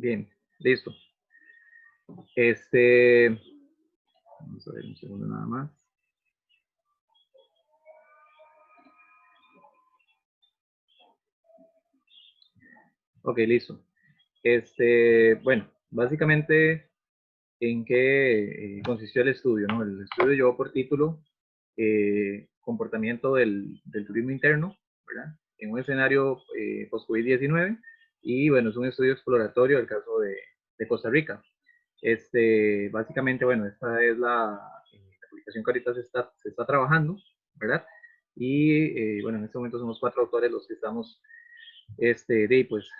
Bien, listo. Vamos a ver un segundo nada más. Ok, listo. Bueno, básicamente, ¿en qué consistió el estudio? ¿No? El estudio llevó por título Comportamiento del turismo interno, ¿verdad? En un escenario post-COVID-19, y bueno, es un estudio exploratorio del caso de Costa Rica. Básicamente, bueno, esta es la publicación que ahorita se está trabajando, ¿verdad? Y bueno, en este momento somos 4 autores los que estamos pues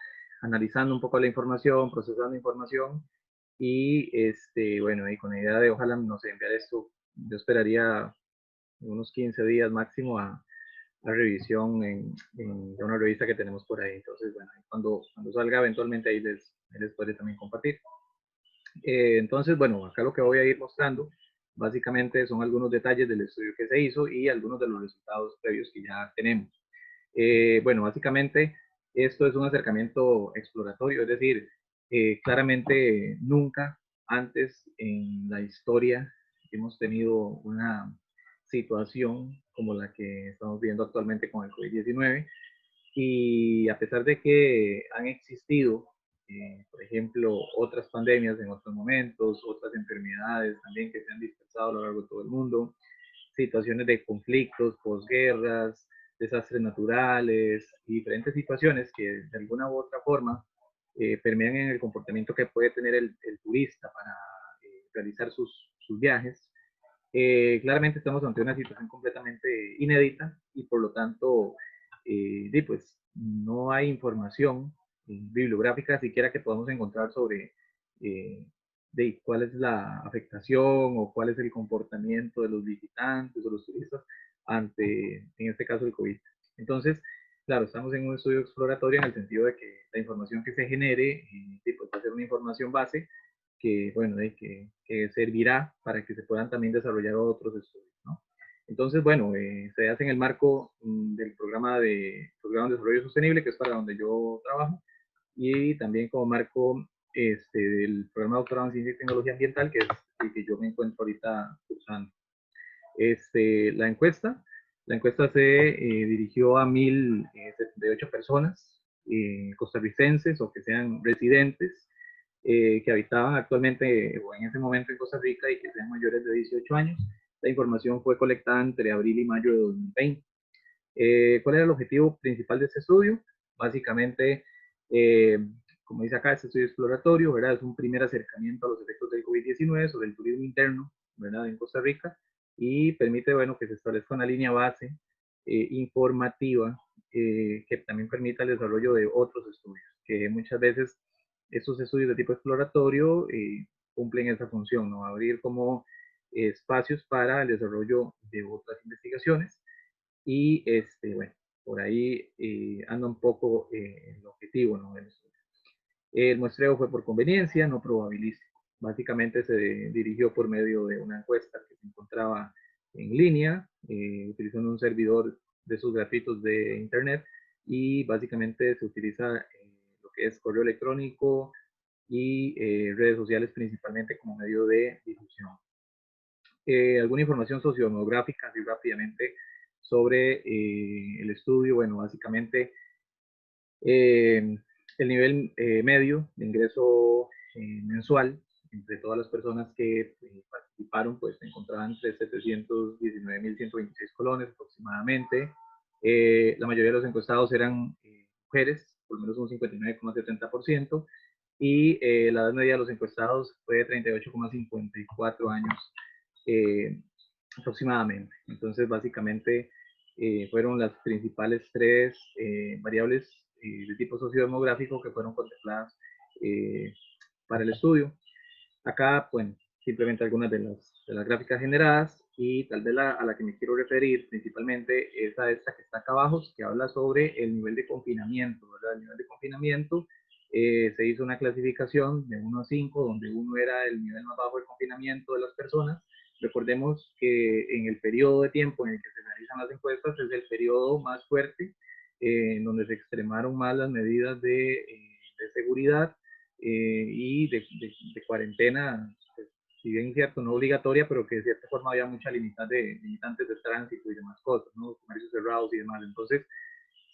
analizando un poco la información, procesando información y bueno, y con la idea de ojalá nos enviar esto, yo esperaría unos 15 días máximo a revisión en una revista que tenemos por ahí. Entonces, bueno, cuando salga eventualmente ahí les podré también compartir. Entonces, bueno, acá lo que voy a ir mostrando básicamente son algunos detalles del estudio que se hizo y algunos de los resultados previos que ya tenemos. Bueno, básicamente esto es un acercamiento exploratorio, es decir, claramente nunca antes en la historia hemos tenido una situación como la que estamos viendo actualmente con el COVID-19, y a pesar de que han existido, por ejemplo, otras pandemias en otros momentos, otras enfermedades también que se han dispersado a lo largo de todo el mundo, situaciones de conflictos, posguerras, desastres naturales, y diferentes situaciones que de alguna u otra forma permean en el comportamiento que puede tener el turista para realizar sus viajes. Claramente estamos ante una situación completamente inédita y por lo tanto, pues no hay información bibliográfica siquiera que podamos encontrar sobre de cuál es la afectación o cuál es el comportamiento de los visitantes o los turistas ante, en este caso, el COVID. Entonces, claro, estamos en un estudio exploratorio en el sentido de que la información que se genere pues va a ser una información base que, bueno, que servirá para que se puedan también desarrollar otros estudios, ¿no? Entonces, bueno, se hace en el marco del programa de Desarrollo Sostenible, que es para donde yo trabajo, y también como marco del programa de doctorado en Ciencia y Tecnología Ambiental, que es el que yo me encuentro ahorita cursando. La encuesta, se dirigió a 1.078 personas costarricenses o que sean residentes que habitaban actualmente o en ese momento en Costa Rica y que sean mayores de 18 años. La información fue colectada entre abril y mayo de 2020. ¿Cuál era el objetivo principal de este estudio? Básicamente, eh, como dice acá, este estudio exploratorio, ¿verdad? Es un primer acercamiento a los efectos del COVID-19 sobre el turismo interno, ¿verdad? En Costa Rica, y permite, bueno, que se establezca una línea base informativa que también permita el desarrollo de otros estudios, que muchas veces estos estudios de tipo exploratorio cumplen esa función, ¿no? Abrir como espacios para el desarrollo de otras investigaciones y bueno, por ahí anda un poco el objetivo, ¿no? El muestreo fue por conveniencia, no probabilístico. Básicamente se dirigió por medio de una encuesta que se encontraba en línea, utilizando un servidor de esos gratuitos de internet, y básicamente se utiliza lo que es correo electrónico y redes sociales principalmente como medio de difusión. Alguna información sociodemográfica, así rápidamente, sobre el estudio. Bueno, básicamente el nivel medio de ingreso mensual entre todas las personas que participaron, pues se encontraban entre 719.126 colones aproximadamente. La mayoría de los encuestados eran mujeres, por lo menos un 59,70%, y la edad media de los encuestados fue de 38,54 años aproximadamente. Entonces, básicamente, fueron las principales tres variables de tipo sociodemográfico que fueron contempladas para el estudio. Acá, bueno, simplemente algunas de las gráficas generadas, y tal vez a la que me quiero referir principalmente es a esta que está acá abajo, que habla sobre el nivel de confinamiento, ¿verdad? El nivel de confinamiento, se hizo una clasificación de 1 a 5, donde 1 era el nivel más bajo de confinamiento de las personas. Recordemos que en el periodo de tiempo en el que se realizan las encuestas es el periodo más fuerte, en donde se extremaron más las medidas de seguridad, y de cuarentena, pues, si bien es cierto, no obligatoria, pero que de cierta forma había muchas limitantes de tránsito y demás cosas, ¿no? Comercios cerrados y demás. Entonces,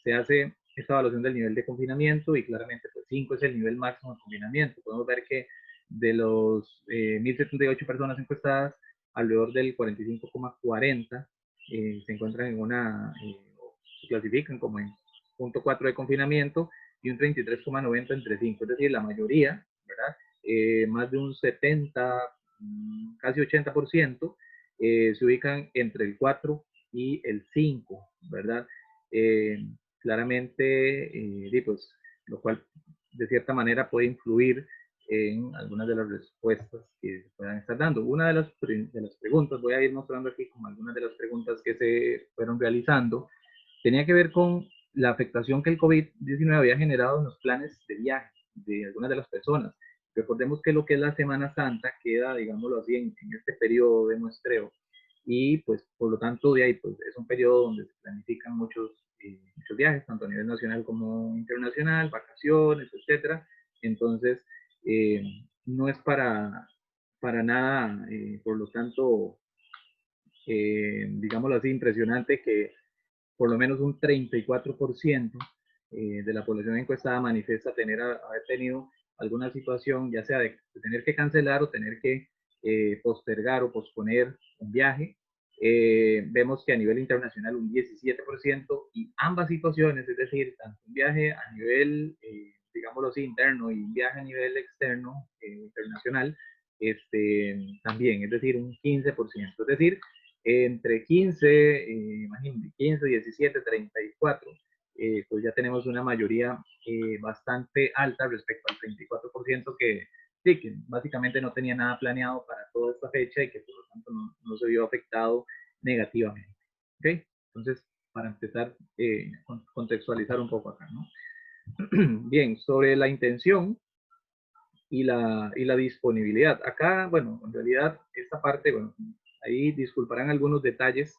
se hace esta evaluación del nivel de confinamiento y claramente pues 5 es el nivel máximo de confinamiento. Podemos ver que de los 1.078 personas encuestadas, alrededor del 45,40 se encuentran en se clasifican como en punto 4 de confinamiento y un 33,90 entre 5, es decir, la mayoría, ¿verdad? Más de un 70, casi 80%, se ubican entre el 4 y el 5, ¿verdad? Eh, claramente, pues, lo cual de cierta manera puede influir en algunas de las respuestas que se puedan estar dando. Una de las preguntas, voy a ir mostrando aquí como algunas de las preguntas que se fueron realizando, tenía que ver con la afectación que el COVID-19 había generado en los planes de viaje de algunas de las personas. Recordemos que lo que es la Semana Santa queda, digámoslo así, en este periodo de muestreo y pues por lo tanto de ahí pues es un periodo donde se planifican muchos viajes, tanto a nivel nacional como internacional, vacaciones, etcétera. Entonces, eh, no es para nada, por lo tanto, digámoslo así, impresionante que por lo menos un 34% de la población encuestada manifiesta haber tenido alguna situación, ya sea de tener que cancelar o tener que postergar o posponer un viaje. Vemos que a nivel internacional un 17% y ambas situaciones, es decir, tanto un viaje a nivel, digámoslo así, interno y un viaje a nivel externo, internacional, también, es decir, un 15%. Es decir, entre 15, imagínense, 15, 17, 34, pues ya tenemos una mayoría bastante alta respecto al 34% que, sí, que básicamente no tenía nada planeado para toda esta fecha y que por lo tanto no se vio afectado negativamente. ¿Ok? Entonces, para empezar, contextualizar un poco acá, ¿no? Bien, sobre la intención y la disponibilidad. Acá, bueno, en realidad, esta parte, bueno, ahí disculparán algunos detalles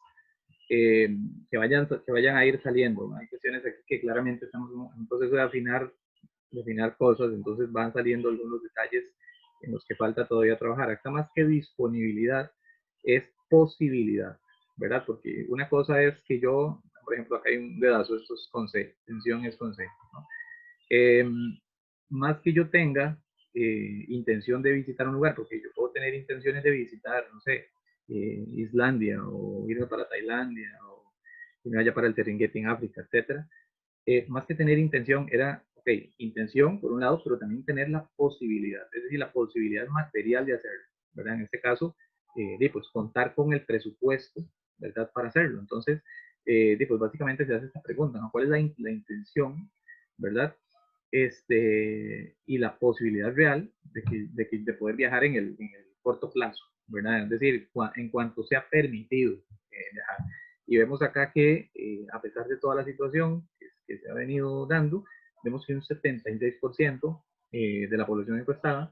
que vayan a ir saliendo. Hay cuestiones aquí que claramente estamos en un proceso de afinar cosas, entonces van saliendo algunos detalles en los que falta todavía trabajar. Acá más que disponibilidad es posibilidad, ¿verdad? Porque una cosa es que yo, por ejemplo, acá hay un dedazo, esto es consejo, tensión es consejo, ¿no? Eh, Más que yo tenga intención de visitar un lugar, porque yo puedo tener intenciones de visitar, no sé, Islandia o irme para Tailandia o irme vaya para el Serengeti en África, etcétera. Más que tener intención, era, ok, intención por un lado, pero también tener la posibilidad, es decir, la posibilidad material de hacerlo, ¿verdad? En este caso, pues contar con el presupuesto, ¿verdad? Para hacerlo. Entonces, pues básicamente se hace esta pregunta, ¿no? ¿Cuál es la intención, ¿verdad? Y la posibilidad real de poder viajar en el corto plazo, ¿verdad? Es decir, en cuanto sea permitido viajar. Y vemos acá que a pesar de toda la situación que se ha venido dando, vemos que un 76% de la población encuestada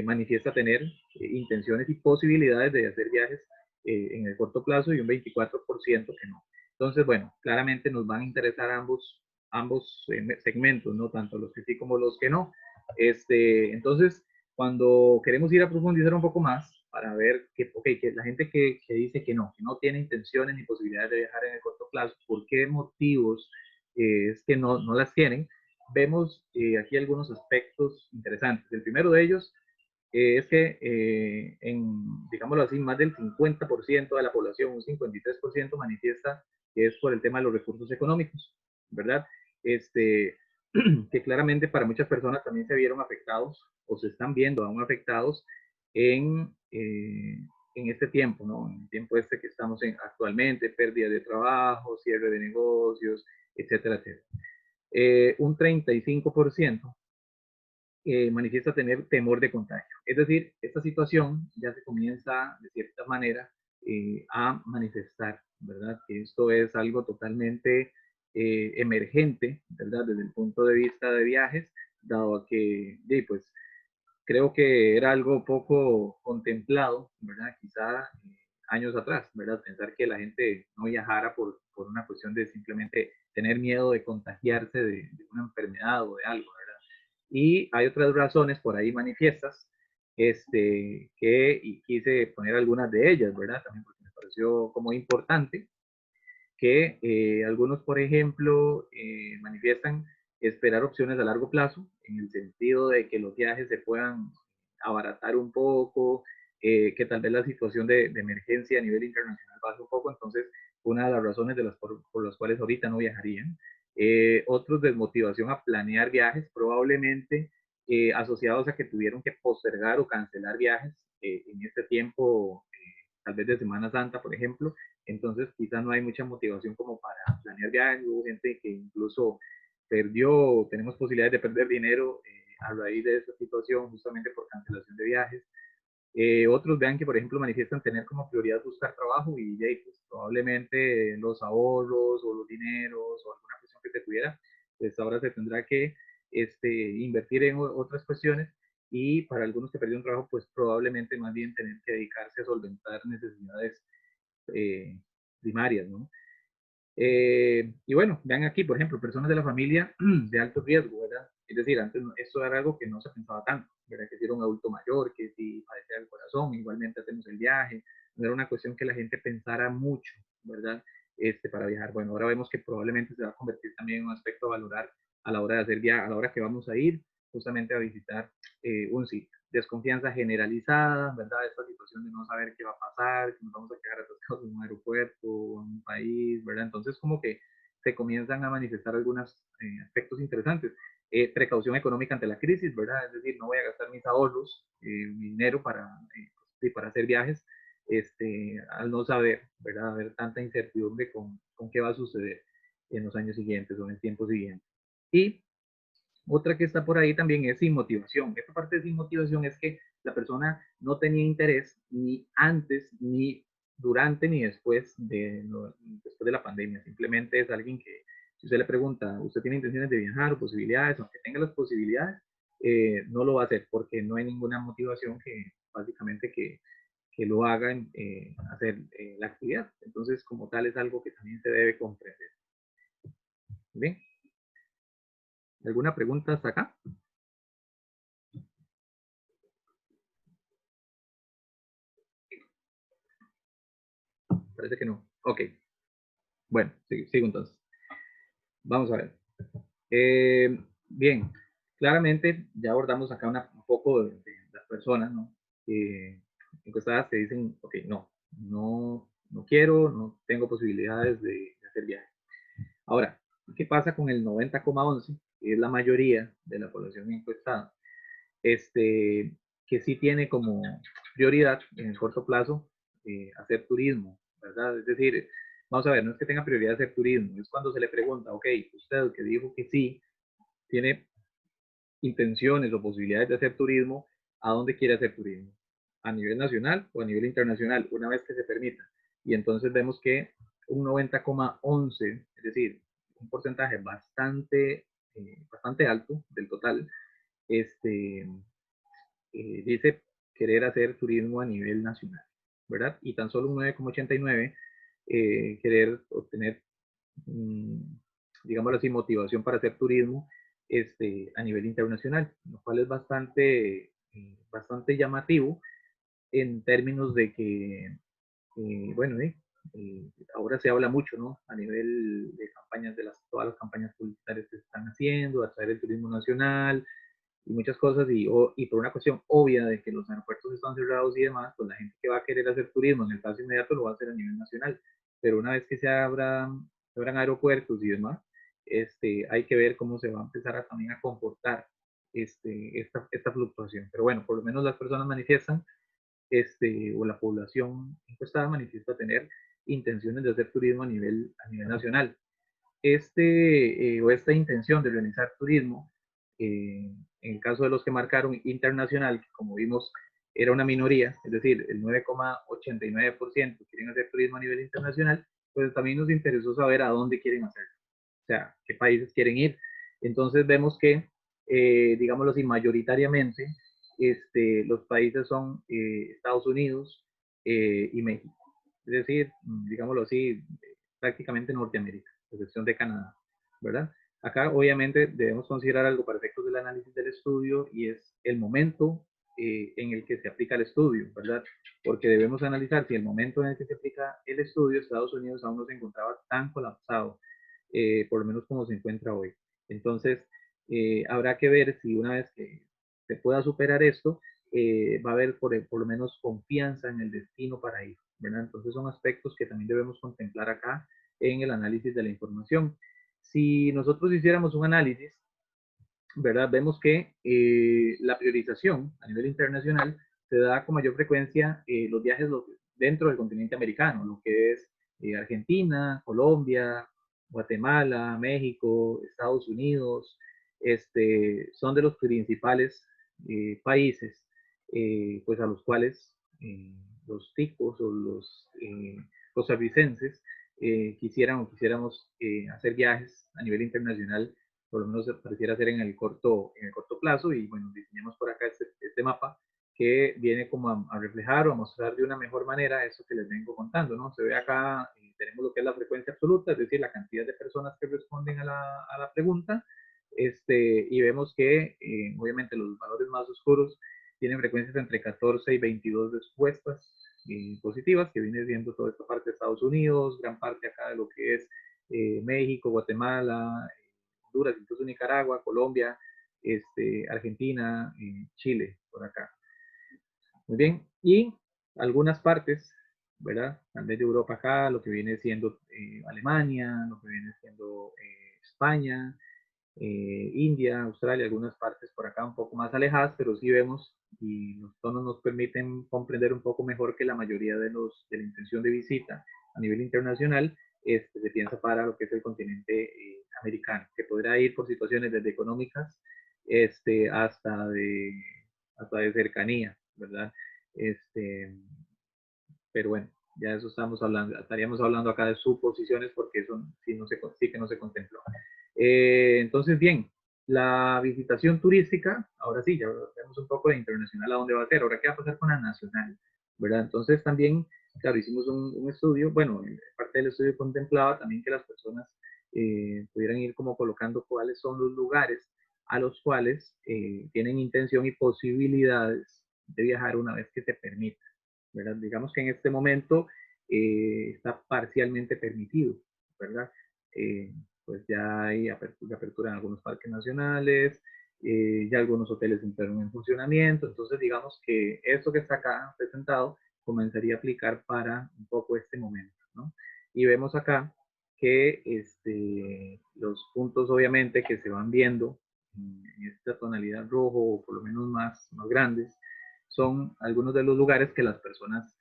manifiesta tener intenciones y posibilidades de hacer viajes en el corto plazo y un 24% que no. Entonces, bueno, claramente nos van a interesar ambos segmentos, ¿no? Tanto los que sí como los que no. Entonces, cuando queremos ir a profundizar un poco más para ver que la gente que dice que no tiene intenciones ni posibilidades de viajar en el corto plazo, ¿por qué motivos es que no las tienen? Vemos aquí algunos aspectos interesantes. El primero de ellos es que digámoslo así, más del 50% de la población, un 53% manifiesta que es por el tema de los recursos económicos, ¿verdad? Que claramente para muchas personas también se vieron afectados o se están viendo aún afectados en este tiempo, ¿no? En el tiempo que estamos actualmente, pérdida de trabajo, cierre de negocios, etcétera, etcétera. Un 35% manifiesta tener temor de contagio. Es decir, esta situación ya se comienza de cierta manera a manifestar, ¿verdad? Que esto es algo totalmente emergente, ¿verdad? Desde el punto de vista de viajes, dado a que, pues, creo que era algo poco contemplado, ¿verdad? Quizá años atrás, ¿verdad? Pensar que la gente no viajara por una cuestión de simplemente tener miedo de contagiarse de una enfermedad o de algo, ¿verdad? Y hay otras razones por ahí manifiestas, que y quise poner algunas de ellas, ¿verdad? También porque me pareció como importante que algunos, por ejemplo, manifiestan esperar opciones a largo plazo, en el sentido de que los viajes se puedan abaratar un poco, que tal vez la situación de emergencia a nivel internacional baje un poco, entonces una de las razones de las por las cuales ahorita no viajarían. Otros, desmotivación a planear viajes, probablemente asociados a que tuvieron que postergar o cancelar viajes en este tiempo, tal vez de Semana Santa, por ejemplo. Entonces quizás no hay mucha motivación como para planear viajes. Hubo gente que incluso perdió, tenemos posibilidades de perder dinero a raíz de esta situación, justamente por cancelación de viajes. Otros vean que, por ejemplo, manifiestan tener como prioridad buscar trabajo y pues, probablemente los ahorros o los dineros o alguna cuestión que se tuviera, pues ahora se tendrá que invertir en otras cuestiones, y para algunos que perdieron trabajo, pues probablemente más bien tener que dedicarse a solventar necesidades eh, primarias, ¿no? Y bueno, vean aquí, por ejemplo, personas de la familia de alto riesgo, ¿verdad? Es decir, antes esto era algo que no se pensaba tanto, ¿verdad? Que si era un adulto mayor, que si padecía del corazón, igualmente hacemos el viaje. No era una cuestión que la gente pensara mucho, ¿verdad? Para viajar. Bueno, ahora vemos que probablemente se va a convertir también en un aspecto a valorar a la hora de hacer viaje, a la hora que vamos a ir justamente a visitar un sitio. Desconfianza generalizada, ¿verdad? Esta situación de no saber qué va a pasar, que nos vamos a quedar atascados en un aeropuerto o en un país, ¿verdad? Entonces, como que se comienzan a manifestar algunos aspectos interesantes. Precaución económica ante la crisis, ¿verdad? Es decir, no voy a gastar mis ahorros, mi dinero para hacer viajes, al no saber, ¿verdad? Haber tanta incertidumbre con qué va a suceder en los años siguientes o en el tiempo siguiente. Y otra que está por ahí también es sin motivación. Esta parte de sin motivación es que la persona no tenía interés ni antes, ni durante, ni después de la pandemia. Simplemente es alguien que, si usted le pregunta, ¿usted tiene intenciones de viajar o posibilidades? Aunque tenga las posibilidades, no lo va a hacer porque no hay ninguna motivación que básicamente que lo haga hacer la actividad. Entonces, como tal, es algo que también se debe comprender. ¿Bien? ¿Alguna pregunta hasta acá? Parece que no. Ok. Bueno, sigo entonces. Vamos a ver. Bien, claramente ya abordamos acá un poco de las personas, ¿no? Encuestadas que dicen, ok, no quiero, no tengo posibilidades de hacer viaje. Ahora, ¿qué pasa con el 90,11, que es la mayoría de la población encuestada? Que sí tiene como prioridad en el corto plazo hacer turismo, ¿verdad? Es decir, vamos a ver, no es que tenga prioridad hacer turismo, es cuando se le pregunta, ok, usted que dijo que sí, tiene intenciones o posibilidades de hacer turismo, ¿a dónde quiere hacer turismo? ¿A nivel nacional o a nivel internacional? Una vez que se permita. Y entonces vemos que un 90,11, es decir, un porcentaje bastante alto del total, este, dice querer hacer turismo a nivel nacional, ¿verdad? Y tan solo un 9,89 querer obtener, mmm, digámoslo así, motivación para hacer turismo a nivel internacional, lo cual es bastante llamativo en términos de que, bueno, ahora se habla mucho, ¿no? A nivel de campañas, todas las campañas publicitarias que se están haciendo, a través del turismo nacional, y muchas cosas, y por una cuestión obvia de que los aeropuertos están cerrados y demás, pues la gente que va a querer hacer turismo en el caso inmediato lo va a hacer a nivel nacional, pero una vez que abran aeropuertos y demás, hay que ver cómo se va a empezar también a comportar esta fluctuación. Pero bueno, por lo menos las personas manifiestan, o la población encuestada manifiesta tener intenciones de hacer turismo a nivel nacional. O esta intención de realizar turismo, en el caso de los que marcaron internacional, que como vimos era una minoría, es decir, el 9,89% quieren hacer turismo a nivel internacional, pues también nos interesó saber a dónde quieren hacerlo, o sea, qué países quieren ir. Entonces vemos que, digámoslo así, mayoritariamente, los países son Estados Unidos y México, es decir, digámoslo así, prácticamente Norteamérica, a excepción de Canadá, ¿verdad? Acá obviamente debemos considerar algo para efectos del análisis del estudio y es el momento en el que se aplica el estudio, ¿verdad? Porque debemos analizar si el momento en el que se aplica el estudio, Estados Unidos aún no se encontraba tan colapsado, por lo menos como se encuentra hoy. Entonces, habrá que ver si una vez que se pueda superar esto, va a haber por lo menos confianza en el destino para ir, ¿verdad? Entonces son aspectos que también debemos contemplar acá en el análisis de la información. Si nosotros hiciéramos un análisis, ¿verdad? Vemos que la priorización a nivel internacional se da con mayor frecuencia los viajes dentro del continente americano, lo que es Argentina, Colombia, Guatemala, México, Estados Unidos, son de los principales países pues a los cuales los ticos o los costarricenses quisiéramos hacer viajes a nivel internacional, por lo menos pareciera ser en el corto plazo, y bueno, diseñamos por acá este mapa que viene como a reflejar o a mostrar de una mejor manera eso que les vengo contando, ¿no? Se ve acá, tenemos lo que es la frecuencia absoluta, es decir, la cantidad de personas que responden a la pregunta, y vemos que obviamente los valores más oscuros tienen frecuencias entre 14 y 22 respuestas positivas, que viene siendo toda esta parte de Estados Unidos, gran parte acá de lo que es México, Guatemala, Honduras, incluso Nicaragua, Colombia, Argentina, Chile, por acá. Muy bien, y algunas partes, ¿verdad? También de Europa acá, lo que viene siendo Alemania, lo que viene siendo España, India, Australia, algunas partes por acá un poco más alejadas, pero sí vemos y los tonos nos permiten comprender un poco mejor que la mayoría de la intención de visita a nivel internacional se piensa para lo que es el continente americano, que podrá ir por situaciones desde económicas hasta hasta de cercanía, ¿verdad? Este, pero bueno, ya eso estaríamos hablando acá de suposiciones porque eso sí, sí que no se contempló. Entonces, bien, la visitación turística, ahora sí, ya vemos un poco de internacional a dónde va a ser, ahora qué va a pasar con la nacional, ¿verdad? Entonces también, claro, hicimos un estudio, bueno, parte del estudio contemplaba también que las personas pudieran ir como colocando cuáles son los lugares a los cuales tienen intención y posibilidades de viajar una vez que se permita, ¿verdad? Digamos que en este momento está parcialmente permitido, ¿verdad? Pues ya hay apertura en algunos parques nacionales, ya algunos hoteles entraron en funcionamiento, entonces digamos que esto que está acá presentado comenzaría a aplicar para un poco este momento, ¿no? Y vemos acá que los puntos obviamente que se van viendo en esta tonalidad rojo o por lo menos más grandes son algunos de los lugares que las personas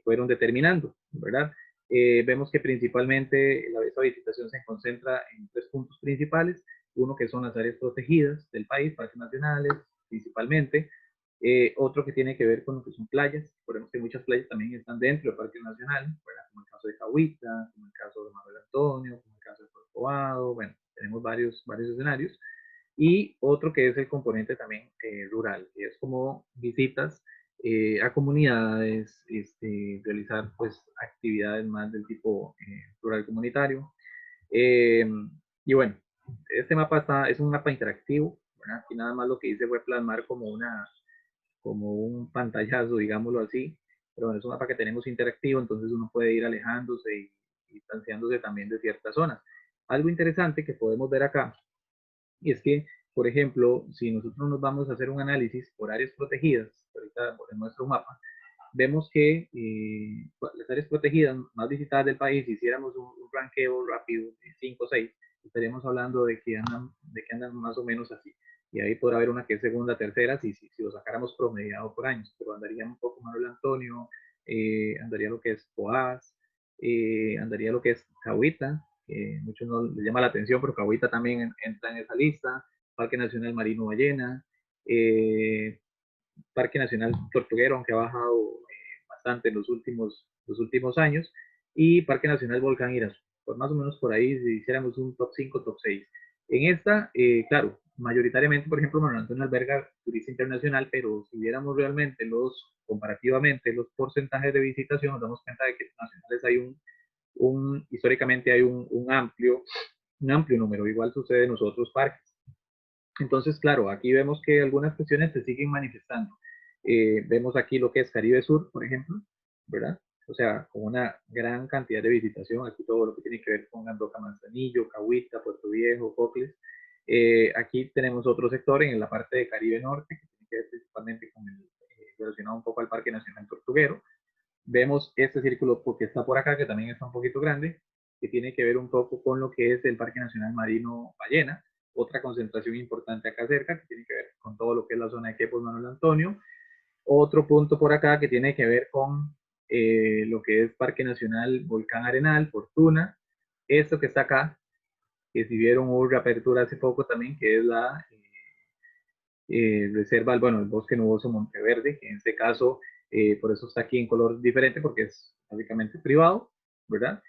fueron determinando, ¿verdad? Vemos que principalmente esta visitación se concentra en tres puntos principales, uno que son las áreas protegidas del país, parques nacionales principalmente, otro que tiene que ver con lo que son playas, por que muchas playas también están dentro del Parque Nacional, ¿verdad? Como el caso de Cahuita, como el caso de Manuel Antonio, como el caso de Corcovado, bueno, tenemos varios escenarios, y otro que es el componente también rural, que es como visitas a comunidades, realizar pues actividades más del tipo rural comunitario. Y bueno, este mapa es un mapa interactivo, ¿verdad? Aquí nada más lo que hice fue plasmar como un pantallazo, digámoslo así, pero bueno, es un mapa que tenemos interactivo, entonces uno puede ir alejándose y distanciándose también de ciertas zonas. Algo interesante que podemos ver acá y es que, por ejemplo, si nosotros nos vamos a hacer un análisis por áreas protegidas, ahorita en nuestro mapa, vemos que las áreas protegidas más visitadas del país, si hiciéramos un ranqueo rápido de 5 o 6, estaríamos hablando de que andan más o menos así. Y ahí podrá haber una que es segunda, tercera, si lo sacáramos promediado por años, pero andaría un poco Manuel Antonio, andaría lo que es Poás, andaría lo que es Cahuita, que muchos no les llama la atención, pero Cahuita también entra en esa lista, Parque Nacional Marino Ballena, Parque Nacional Tortuguero, aunque ha bajado bastante en los últimos años, y Parque Nacional Volcán Irazú. Pues más o menos por ahí, si hiciéramos un top 5, top 6. En esta, claro, mayoritariamente, por ejemplo, Manuel Antonio alberga turista internacional, pero si viéramos realmente comparativamente los porcentajes de visitación, nos damos cuenta de que nacionales hay históricamente hay un amplio un amplio número, igual sucede en los otros parques. Entonces, claro, aquí vemos que algunas cuestiones se siguen manifestando. Vemos aquí lo que es Caribe Sur, por ejemplo, ¿verdad? O sea, con una gran cantidad de visitación, aquí todo lo que tiene que ver con Andoca, Manzanillo, Cahuita, Puerto Viejo, Cocles. Aquí tenemos otro sector en la parte de Caribe Norte, que tiene que ver principalmente con el, relacionado un poco al Parque Nacional Tortuguero. Vemos este círculo porque está por acá, que también está un poquito grande, que tiene que ver un poco con lo que es el Parque Nacional Marino Ballena, otra concentración importante acá cerca, que tiene que ver con todo lo que es la zona de Quepos Manuel Antonio. Otro punto por acá que tiene que ver con lo que es Parque Nacional Volcán Arenal, Fortuna. Esto que está acá, que si vieron hubo reapertura hace poco también, que es la reserva, bueno, el bosque nuboso Monteverde, que en este caso, por eso está aquí en color diferente, porque es básicamente privado, ¿verdad?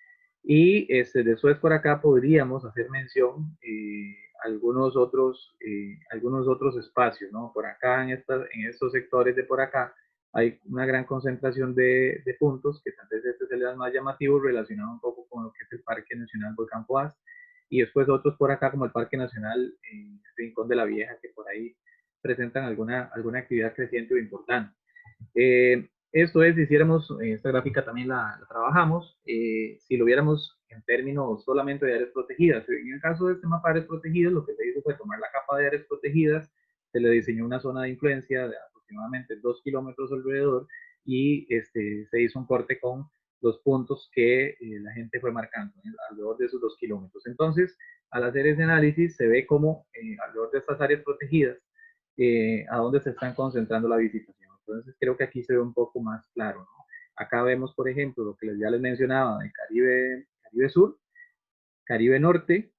Y después por acá podríamos hacer mención algunos otros espacios, ¿no? Por acá, en estos sectores de por acá, hay una gran concentración de puntos, que tal vez este es el más llamativo, relacionado un poco con lo que es el Parque Nacional Volcán Poás, y después otros por acá, como el Parque Nacional Rincón de la Vieja, que por ahí presentan alguna actividad creciente o importante. Esto es, si hiciéramos, esta gráfica también la trabajamos, si lo viéramos en términos solamente de áreas protegidas. En el caso de este mapa de áreas protegidas, lo que se hizo fue tomar la capa de áreas protegidas, se le diseñó una zona de influencia de aproximadamente 2 kilómetros alrededor y se hizo un corte con los puntos que la gente fue marcando alrededor de esos 2 kilómetros. Entonces, al hacer ese análisis, se ve como alrededor de estas áreas protegidas, a dónde se están concentrando la visitación. Entonces creo que aquí se ve un poco más claro, ¿no? Acá vemos, por ejemplo, lo que ya les mencionaba de Caribe Sur, Caribe Norte,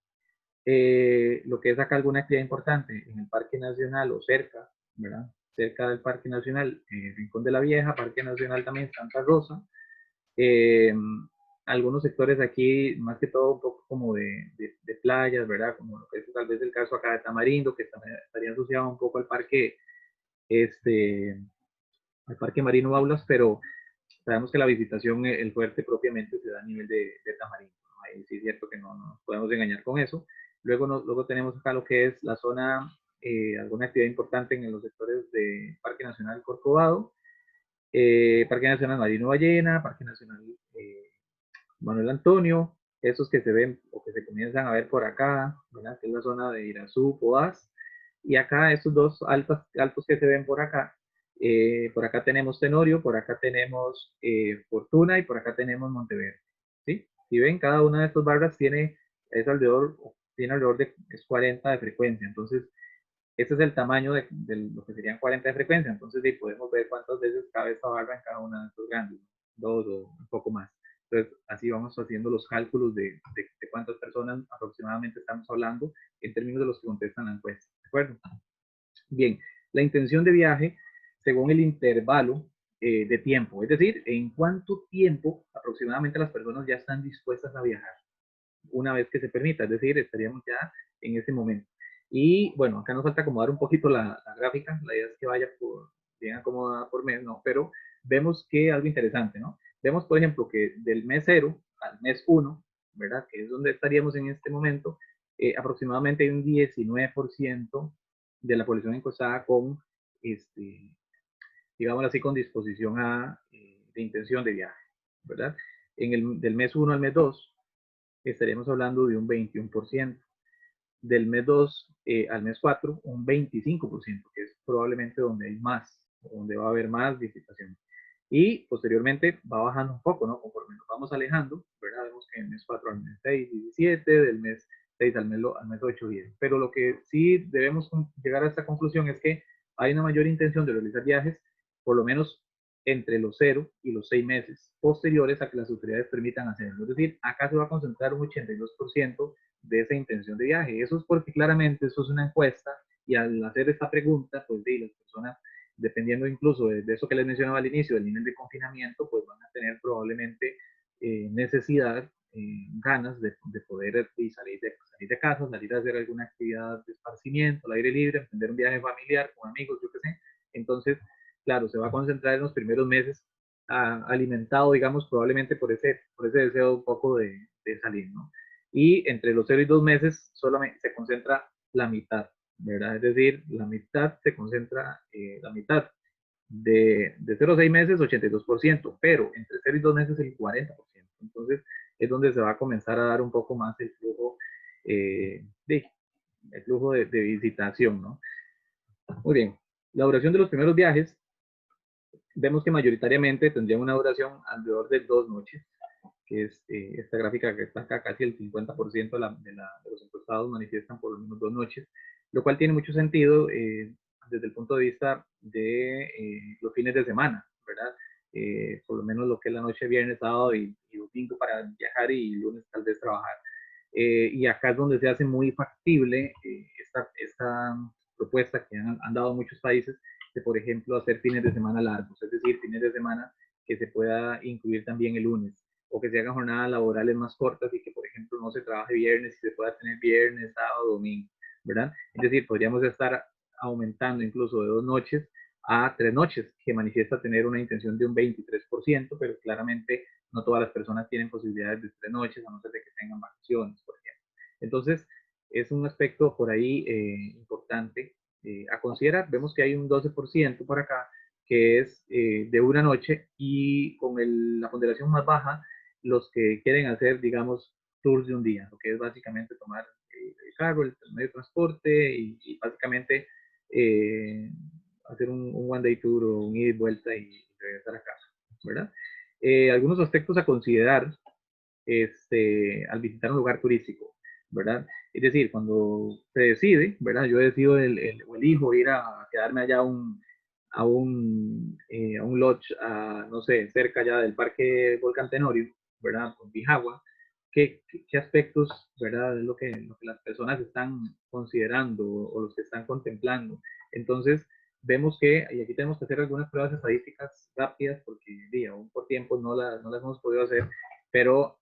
lo que es acá alguna actividad importante en el Parque Nacional o cerca, ¿verdad? Cerca del Parque Nacional, Rincón de la Vieja, Parque Nacional también Santa Rosa, eh, algunos sectores aquí, más que todo un poco como de playas, ¿verdad? Como lo que es tal vez el caso acá de Tamarindo, que estaría asociado un poco este, al parque Marino Aulas, pero sabemos que la visitación, el fuerte propiamente se da a nivel de Tamarindo, ¿no? Ahí sí es cierto que no nos podemos engañar con eso. Luego tenemos acá lo que es la zona, alguna actividad importante en los sectores de Parque Nacional Corcovado, Parque Nacional Marino Ballena, Parque Nacional Manuel Antonio, esos que se ven o que se comienzan a ver por acá, ¿verdad? Que es la zona de Irazú, Poás, y acá estos dos altos que se ven por acá tenemos Tenorio, por acá tenemos Fortuna y por acá tenemos Monteverde, ¿sí? Si ven, cada una de estas barras tiene alrededor de es 40 de frecuencia, entonces ese es el tamaño de lo que serían 40 de frecuencia. Entonces, sí, podemos ver cuántas veces cabe esta barra en cada una de estos grandes, dos o un poco más. Entonces, así vamos haciendo los cálculos de cuántas personas aproximadamente estamos hablando en términos de los que contestan la encuesta. ¿De acuerdo? Bien, la intención de viaje según el intervalo de tiempo, es decir, en cuánto tiempo aproximadamente las personas ya están dispuestas a viajar una vez que se permita, es decir, estaríamos ya en ese momento. Y bueno, acá nos falta acomodar un poquito la gráfica, la idea es que vaya bien acomodada por mes, ¿no? Pero vemos que algo interesante, ¿no? Vemos, por ejemplo, que del mes 0 al mes 1, ¿verdad? Que es donde estaríamos en este momento, aproximadamente hay un 19% de la población encuestada con, digamos así, con disposición de intención de viaje, ¿verdad? Del mes 1 al mes 2, estaríamos hablando de un 21%. Del mes 2 al mes 4, un 25%, que es probablemente donde hay más, donde va a haber más visitación. Y posteriormente va bajando un poco, ¿no? Conforme nos vamos alejando, ¿verdad? Vemos que del mes 4 al mes 6, 17, del mes 6 al mes 8, 10. Pero lo que sí debemos llegar a esta conclusión es que hay una mayor intención de realizar viajes, por lo menos entre los 0 y los 6 meses posteriores a que las autoridades permitan hacerlo. Es decir, acá se va a concentrar un 82% de esa intención de viaje. Eso es porque claramente eso es una encuesta y al hacer esta pregunta, pues de las personas, dependiendo incluso de eso que les mencionaba al inicio, del nivel de confinamiento, pues van a tener probablemente necesidad, ganas de poder salir de casa, salir a hacer alguna actividad de esparcimiento, al aire libre, emprender un viaje familiar con amigos, yo qué sé. Entonces, claro, se va a concentrar en los primeros meses alimentado, digamos, probablemente por ese deseo un poco de salir, ¿no? y entre los 0 y 2 meses solamente se concentra la mitad, ¿verdad? Es decir, la mitad se concentra, la mitad de 0 a 6 meses, 82%, pero entre 0 y 2 meses el 40%. Entonces, es donde se va a comenzar a dar un poco más eh, de, el flujo de visitación, ¿no? Muy bien. La duración de los primeros viajes, vemos que mayoritariamente tendrían una duración alrededor de 2 noches, que es esta gráfica que está acá, casi el 50% de los encuestados manifiestan por lo menos 2 noches, lo cual tiene mucho sentido desde el punto de vista de los fines de semana, ¿verdad? Por lo menos lo que es la noche, viernes, sábado y domingo para viajar y lunes tal vez trabajar. Y acá es donde se hace muy factible esta propuesta que han dado muchos países de, por ejemplo, hacer fines de semana largos, es decir, fines de semana que se pueda incluir también el lunes, o que se hagan jornadas laborales más cortas y que, por ejemplo, no se trabaje viernes y se pueda tener viernes, sábado, domingo, ¿verdad? Es decir, podríamos estar aumentando incluso de 2 noches a 3 noches, que manifiesta tener una intención de un 23%, pero claramente no todas las personas tienen posibilidades de 3 noches, a no ser de que tengan vacaciones, por ejemplo. Entonces, es un aspecto por ahí importante a considerar. Vemos que hay un 12% por acá que es de una noche y con la ponderación más baja, los que quieren hacer, digamos, tours de un día, lo que es básicamente tomar el carro, el medio de transporte y básicamente hacer un one day tour o un ida y vuelta y regresar a casa, ¿verdad? Algunos aspectos a considerar al visitar un lugar turístico, ¿verdad? Es decir, cuando se decide, ¿verdad? Yo decido o elijo ir a quedarme allá a un lodge, no sé, cerca ya del Parque Volcán Tenorio, ¿verdad? Con Bijagua. ¿Qué aspectos, ¿verdad? Es lo que las personas están considerando o los que están contemplando. Entonces, vemos que, y aquí tenemos que hacer algunas pruebas estadísticas rápidas, porque aún por tiempo no las hemos podido hacer, pero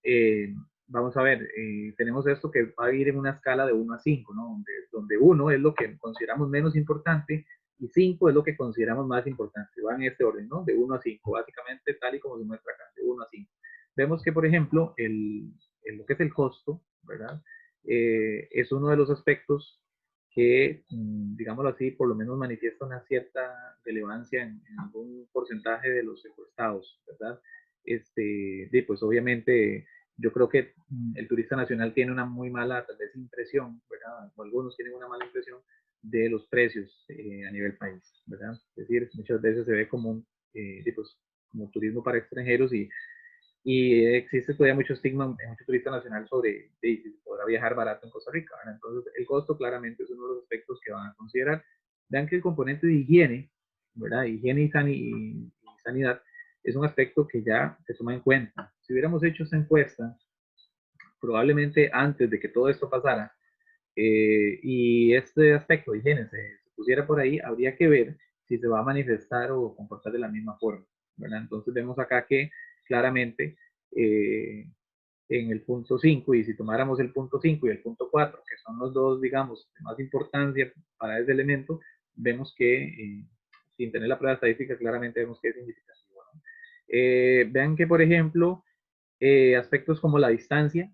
vamos a ver, tenemos esto que va a ir en una escala de 1 a 5, ¿no? Donde 1 es lo que consideramos menos importante y 5 es lo que consideramos más importante. Va en este orden, ¿no? De 1 a 5, básicamente tal y como se muestra acá, de 1 a 5. Vemos que, por ejemplo, lo que es el costo, ¿verdad? Es uno de los aspectos que, digámoslo así, por lo menos manifiesta una cierta relevancia en algún porcentaje de los encuestados, ¿verdad? Pues obviamente yo creo que el turista nacional tiene una muy mala, tal vez, impresión, ¿verdad? O algunos tienen una mala impresión de los precios a nivel país, ¿verdad? Es decir, muchas veces se ve como pues, como turismo para extranjeros y existe todavía mucho estigma, mucho turista nacional sobre si podrá viajar barato en Costa Rica, ¿verdad? Entonces, el costo claramente es uno de los aspectos que van a considerar. Vean que el componente de higiene, ¿verdad? Higiene y sanidad es un aspecto que ya se toma en cuenta. Si hubiéramos hecho esa encuesta, probablemente antes de que todo esto pasara, y este aspecto de higiene se pusiera por ahí, habría que ver si se va a manifestar o comportar de la misma forma, ¿verdad? Entonces vemos acá que claramente eh, en el punto 5, y si tomáramos el punto 5 y el punto 4, que son los dos, digamos, de más importancia para ese elemento, vemos que, sin tener la prueba estadística, claramente vemos que es significativo, ¿no? Vean que, por ejemplo, aspectos como la distancia,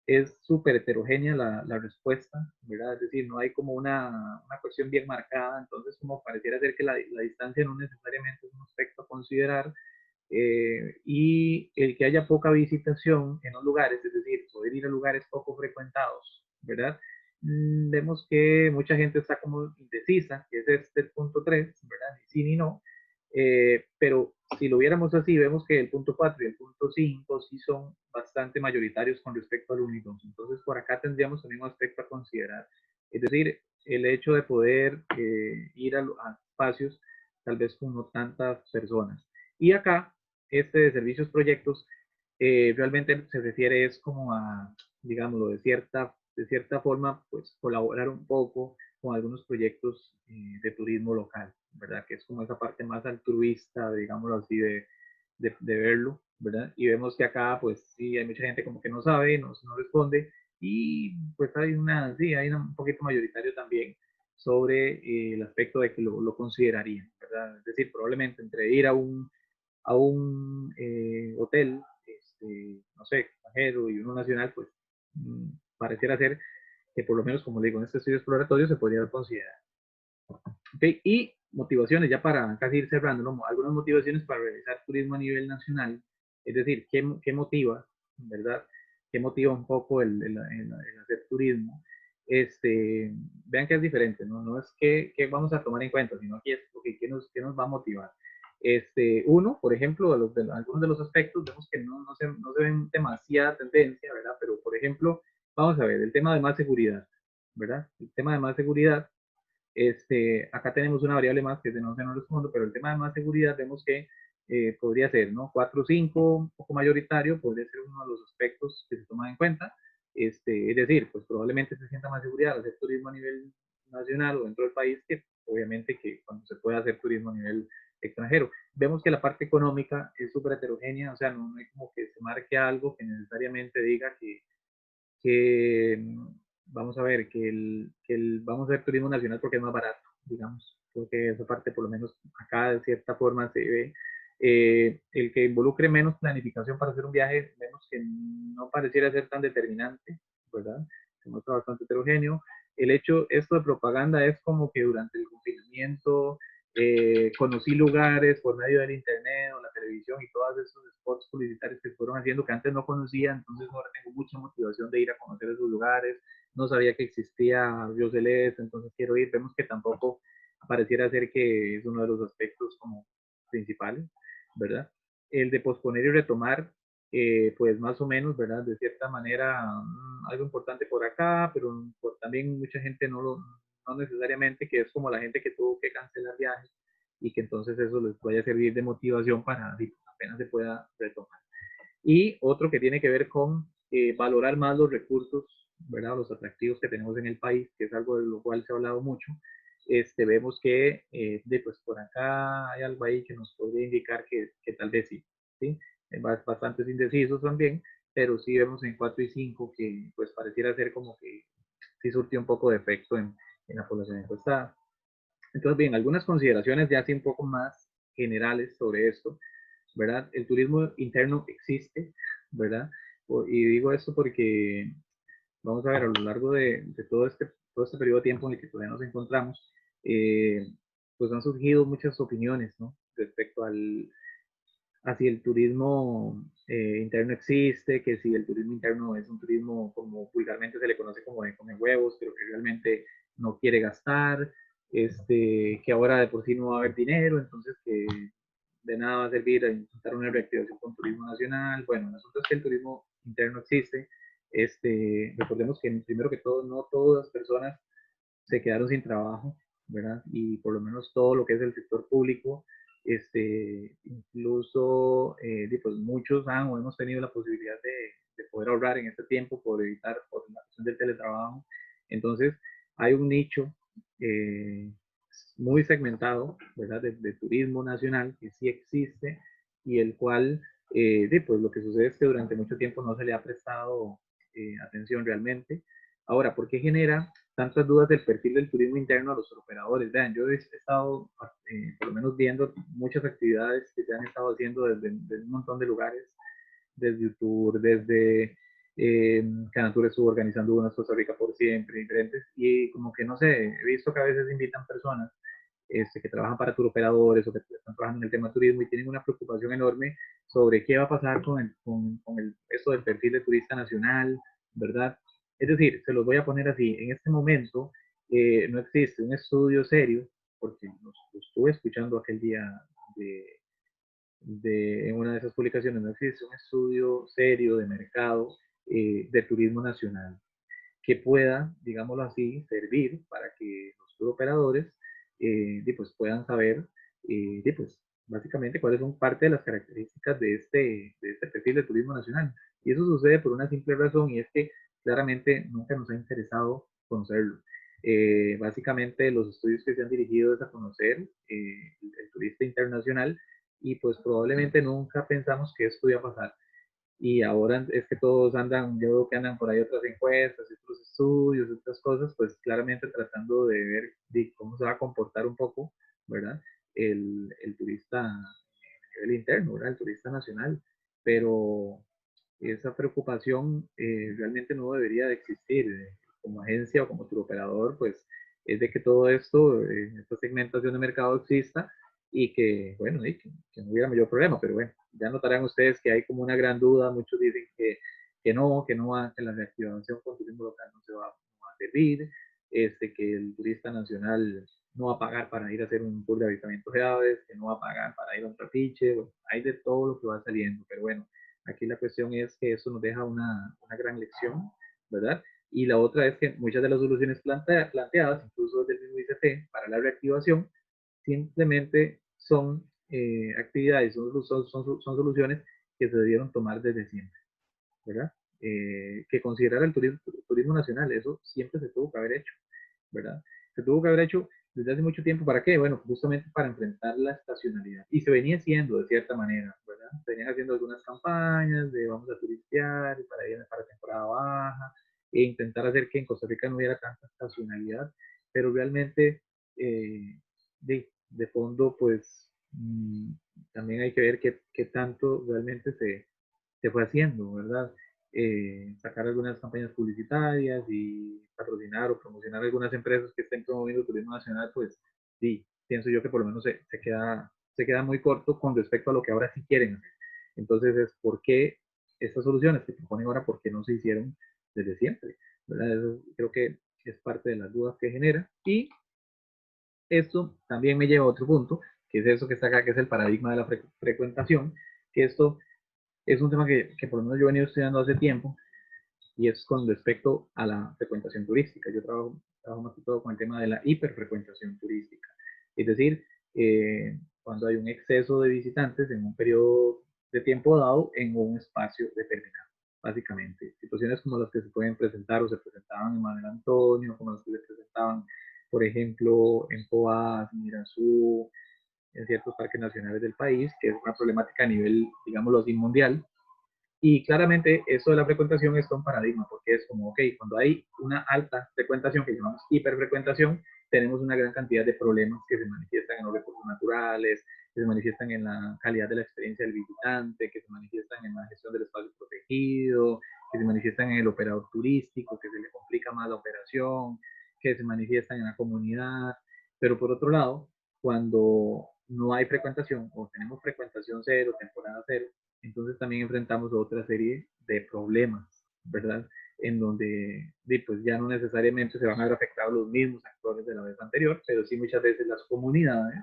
es súper heterogénea la respuesta, ¿verdad? Es decir, no hay como una cuestión bien marcada, entonces como pareciera ser que la distancia no necesariamente es un aspecto a considerar, y el que haya poca visitación en los lugares, es decir, poder ir a lugares poco frecuentados, ¿verdad? Vemos que mucha gente está como indecisa, que es este punto 3, ¿verdad? Ni sí ni no, pero si lo viéramos así, vemos que el punto 4 y el punto 5 sí son bastante mayoritarios con respecto al 1 y 2. Entonces, por acá tendríamos también un aspecto a considerar. Es decir, el hecho de poder ir a espacios tal vez con no tantas personas. Y acá, de servicios proyectos, realmente se refiere es como a, digámoslo, de cierta forma, pues colaborar un poco con algunos proyectos de turismo local, ¿verdad? Que es como esa parte más altruista, digámoslo así, de verlo, ¿verdad? Y vemos que acá, pues sí, hay mucha gente como que no sabe, no responde, y pues sí, hay un poquito mayoritario también sobre el aspecto de que lo considerarían, ¿verdad? Es decir, probablemente entre ir a un hotel, no sé, extranjero y uno nacional, pues pareciera ser que por lo menos, como le digo, en este estudio exploratorio se podría considerar. Okay, y motivaciones, ya para casi ir cerrando, ¿no? Algunas motivaciones para realizar turismo a nivel nacional, es decir, ¿qué motiva, verdad? ¿Qué motiva un poco el hacer turismo? Vean que es diferente, ¿no? No es que vamos a tomar en cuenta, sino aquí es okay, qué nos va a motivar. Uno, por ejemplo, algunos de los aspectos vemos que no se ven demasiada tendencia, ¿verdad? Pero, por ejemplo, vamos a ver, el tema de más seguridad, ¿verdad? El tema de más seguridad, acá tenemos una variable más que no se nos responde, pero el tema de más seguridad vemos que podría ser, ¿no? 4 o 5, un poco mayoritario, podría ser uno de los aspectos que se toman en cuenta. Es decir, pues probablemente se sienta más seguridad al hacer turismo a nivel nacional o dentro del país que obviamente que cuando se puede hacer turismo a nivel extranjero. Vemos que la parte económica es súper heterogénea, o sea, no hay como que se marque algo que necesariamente diga que vamos a ver, vamos a ver turismo nacional porque es más barato, digamos, porque esa parte por lo menos acá de cierta forma se ve. El que involucre menos planificación para hacer un viaje, menos que no pareciera ser tan determinante, ¿verdad? Se muestra bastante heterogéneo. El hecho, esto de propaganda es como que durante el confinamiento conocí lugares por medio del internet o la televisión y todos esos spots publicitarios que fueron haciendo que antes no conocía, entonces ahora tengo mucha motivación de ir a conocer esos lugares, no sabía que existía Río Celeste, entonces quiero ir, vemos que tampoco pareciera ser que es uno de los aspectos como principales, ¿verdad? El de posponer y retomar, pues más o menos, ¿verdad? De cierta manera, algo importante por acá, pero por también mucha gente no necesariamente, que es como la gente que tuvo que cancelar viajes y que entonces eso les vaya a servir de motivación para apenas se pueda retomar. Y otro que tiene que ver con valorar más los recursos, ¿verdad? Los atractivos que tenemos en el país, que es algo de lo cual se ha hablado mucho. Vemos que pues por acá hay algo ahí que nos podría indicar que tal vez sí, ¿sí? Bastantes indecisos también, pero sí vemos en 4 y 5 que pues pareciera ser como que sí surtió un poco de efecto en la población encuestada. Entonces, bien, algunas consideraciones ya así un poco más generales sobre esto, ¿verdad? El turismo interno existe, ¿verdad? Y digo esto porque, vamos a ver, a lo largo de todo este periodo de tiempo en el que todavía nos encontramos, pues han surgido muchas opiniones, ¿no? Respecto a si el turismo interno existe, que si el turismo interno es un turismo como vulgarmente se le conoce como de comer huevos, pero que realmente no quiere gastar, que ahora de por sí no va a haber dinero, entonces que de nada va a servir a intentar una reactivación con turismo nacional. Bueno, el asunto es que el turismo interno existe. Recordemos que primero que todo, no todas las personas se quedaron sin trabajo, ¿verdad? Y por lo menos todo lo que es el sector público, incluso pues muchos han o hemos tenido la posibilidad de poder ahorrar en este tiempo por evitar por la cuestión del teletrabajo. Entonces, hay un nicho muy segmentado, ¿verdad? De turismo nacional que sí existe y el cual, pues lo que sucede es que durante mucho tiempo no se le ha prestado atención realmente. Ahora, ¿por qué genera tantas dudas del perfil del turismo interno a los operadores? Vean, yo he estado por lo menos viendo muchas actividades que se han estado haciendo desde un montón de lugares, desde YouTube, desde Canatur estuvo organizando unas Costa Rica por siempre, diferentes, y como que no sé, he visto que a veces invitan personas que trabajan para turoperadores o que están trabajando en el tema de turismo y tienen una preocupación enorme sobre qué va a pasar esto del perfil de turista nacional, ¿verdad? Es decir, se los voy a poner así, en este momento no existe un estudio serio, porque lo estuve escuchando aquel día de, en una de esas publicaciones, no existe un estudio serio de mercado de turismo nacional que pueda, digámoslo así, servir para que los turoperadores pues puedan saber, pues, básicamente cuáles son parte de las características de este perfil de turismo nacional. Y eso sucede por una simple razón y es que claramente nunca nos ha interesado conocerlo. Básicamente los estudios que se han dirigido es a conocer el turista internacional y pues probablemente nunca pensamos que esto iba a pasar y ahora es que todos andan, yo veo que andan por ahí otras encuestas, otros estudios, otras cosas, pues claramente tratando de ver de cómo se va a comportar un poco, ¿verdad? El turista a nivel interno, ¿verdad? El turista nacional. Pero esa preocupación realmente no debería de existir. Como agencia o como turoperador, pues es de que todo esto, esta segmentación de mercado exista y que, bueno, y que no hubiera mayor problema, pero bueno, ya notarán ustedes que hay como una gran duda, muchos dicen que no va, que la reactivación con turismo local no va a servir, que el turista nacional no va a pagar para ir a hacer un tour de avistamientos de aves, que no va a pagar para ir a un trapiche, bueno, hay de todo lo que va saliendo, pero bueno, aquí la cuestión es que eso nos deja una gran lección, ¿verdad? Y la otra es que muchas de las soluciones planteadas, incluso desde el mismo ICT, para la reactivación, simplemente son actividades, son soluciones que se debieron tomar desde siempre, ¿verdad? Que considerar el turismo nacional, eso siempre se tuvo que haber hecho, ¿verdad? Se tuvo que haber hecho desde hace mucho tiempo. ¿Para qué? Bueno, justamente para enfrentar la estacionalidad. Y se venía haciendo de cierta manera, ¿verdad? Se venían haciendo algunas campañas de vamos a turistear para ir para temporada baja e intentar hacer que en Costa Rica no hubiera tanta estacionalidad, pero realmente de fondo, pues también hay que ver qué tanto realmente se fue haciendo, ¿verdad? Sacar algunas campañas publicitarias y patrocinar o promocionar algunas empresas que estén promoviendo turismo nacional, pues sí, pienso yo que por lo menos se queda muy corto con respecto a lo que ahora sí quieren hacer. Entonces es por qué estas soluciones que proponen ahora, por qué no se hicieron desde siempre, ¿verdad? Eso creo que es parte de las dudas que genera. Y esto también me lleva a otro punto, que es eso que está acá, que es el paradigma de la frecuentación, que esto es un tema que por lo menos yo he venido estudiando hace tiempo y es con respecto a la frecuentación turística. Yo trabajo más que todo con el tema de la hiperfrecuentación turística. Es decir, cuando hay un exceso de visitantes en un periodo de tiempo dado en un espacio determinado. Básicamente, situaciones como las que se pueden presentar o se presentaban en Manuel Antonio, como las que se presentaban, por ejemplo, en Poás, en Irazú, en ciertos parques nacionales del país, que es una problemática a nivel, digámoslo así, mundial, y claramente eso de la frecuentación es un paradigma, porque es como, ok, cuando hay una alta frecuentación, que llamamos hiperfrecuentación, tenemos una gran cantidad de problemas que se manifiestan en los recursos naturales, que se manifiestan en la calidad de la experiencia del visitante, que se manifiestan en la gestión del espacio protegido, que se manifiestan en el operador turístico, que se le complica más la operación, que se manifiestan en la comunidad. Pero por otro lado, cuando no hay frecuentación o tenemos frecuentación cero, temporada cero, entonces también enfrentamos otra serie de problemas, ¿verdad? En donde pues ya no necesariamente se van a ver afectados los mismos actores de la vez anterior, pero sí muchas veces las comunidades,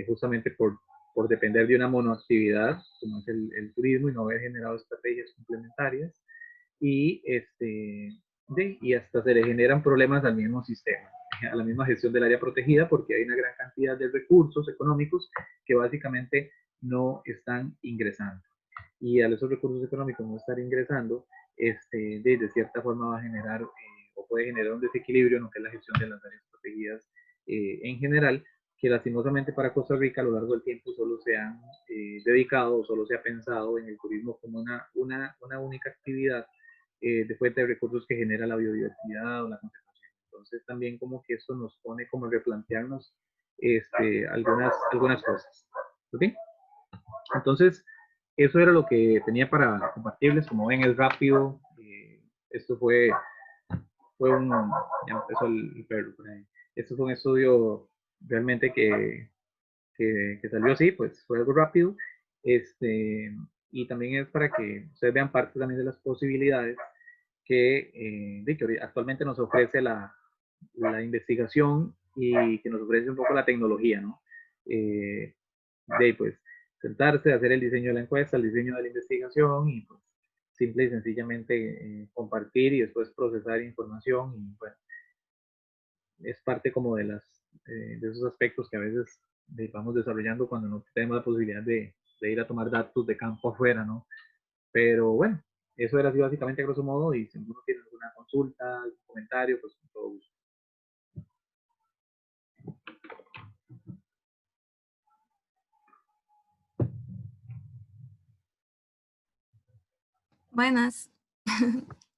justamente por depender de una monoactividad, como es el turismo, y no haber generado estrategias complementarias, y, y hasta se le generan problemas al mismo sistema, a la misma gestión del área protegida, porque hay una gran cantidad de recursos económicos que básicamente no están ingresando, y a esos recursos económicos no estar ingresando, de cierta forma va a generar o puede generar un desequilibrio en lo que es la gestión de las áreas protegidas en general, que lastimosamente para Costa Rica a lo largo del tiempo solo se han dedicado o solo se ha pensado en el turismo como una única actividad de fuente de recursos que genera la biodiversidad o la conservación. Entonces también como que esto nos pone como a replantearnos algunas cosas. ¿Ok? Entonces, eso era lo que tenía para compartirles. Como ven, es rápido. Esto fue un. Ya empezó el perro por ahí. Esto fue un estudio realmente que salió así, pues fue algo rápido. Y también es para que ustedes vean parte también de las posibilidades que actualmente nos ofrece la investigación y que nos ofrece un poco la tecnología, ¿no? Pues sentarse, hacer el diseño de la encuesta, el diseño de la investigación y pues simple y sencillamente compartir y después procesar información y bueno, es parte como de esos aspectos que a veces vamos desarrollando cuando no tenemos la posibilidad de ir a tomar datos de campo afuera, ¿no? Pero bueno, eso era así básicamente a grosso modo y si uno tiene alguna consulta, algún comentario, pues con todo gusto. Buenas.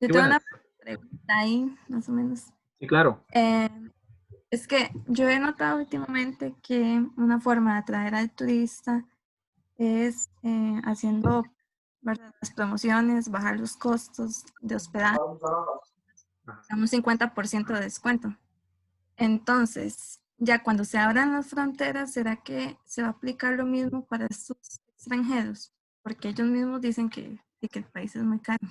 Yo Sí, tengo buenas. una pregunta ahí, más o menos. Sí, claro. Es que yo he notado últimamente que una forma de atraer al turista es haciendo ¿verdad? Las promociones, bajar los costos de hospedaje, Ajá. un 50% de descuento. Entonces, ya cuando se abran las fronteras, ¿será que se va a aplicar lo mismo para estos extranjeros? Porque ellos mismos dicen que el país es muy caro.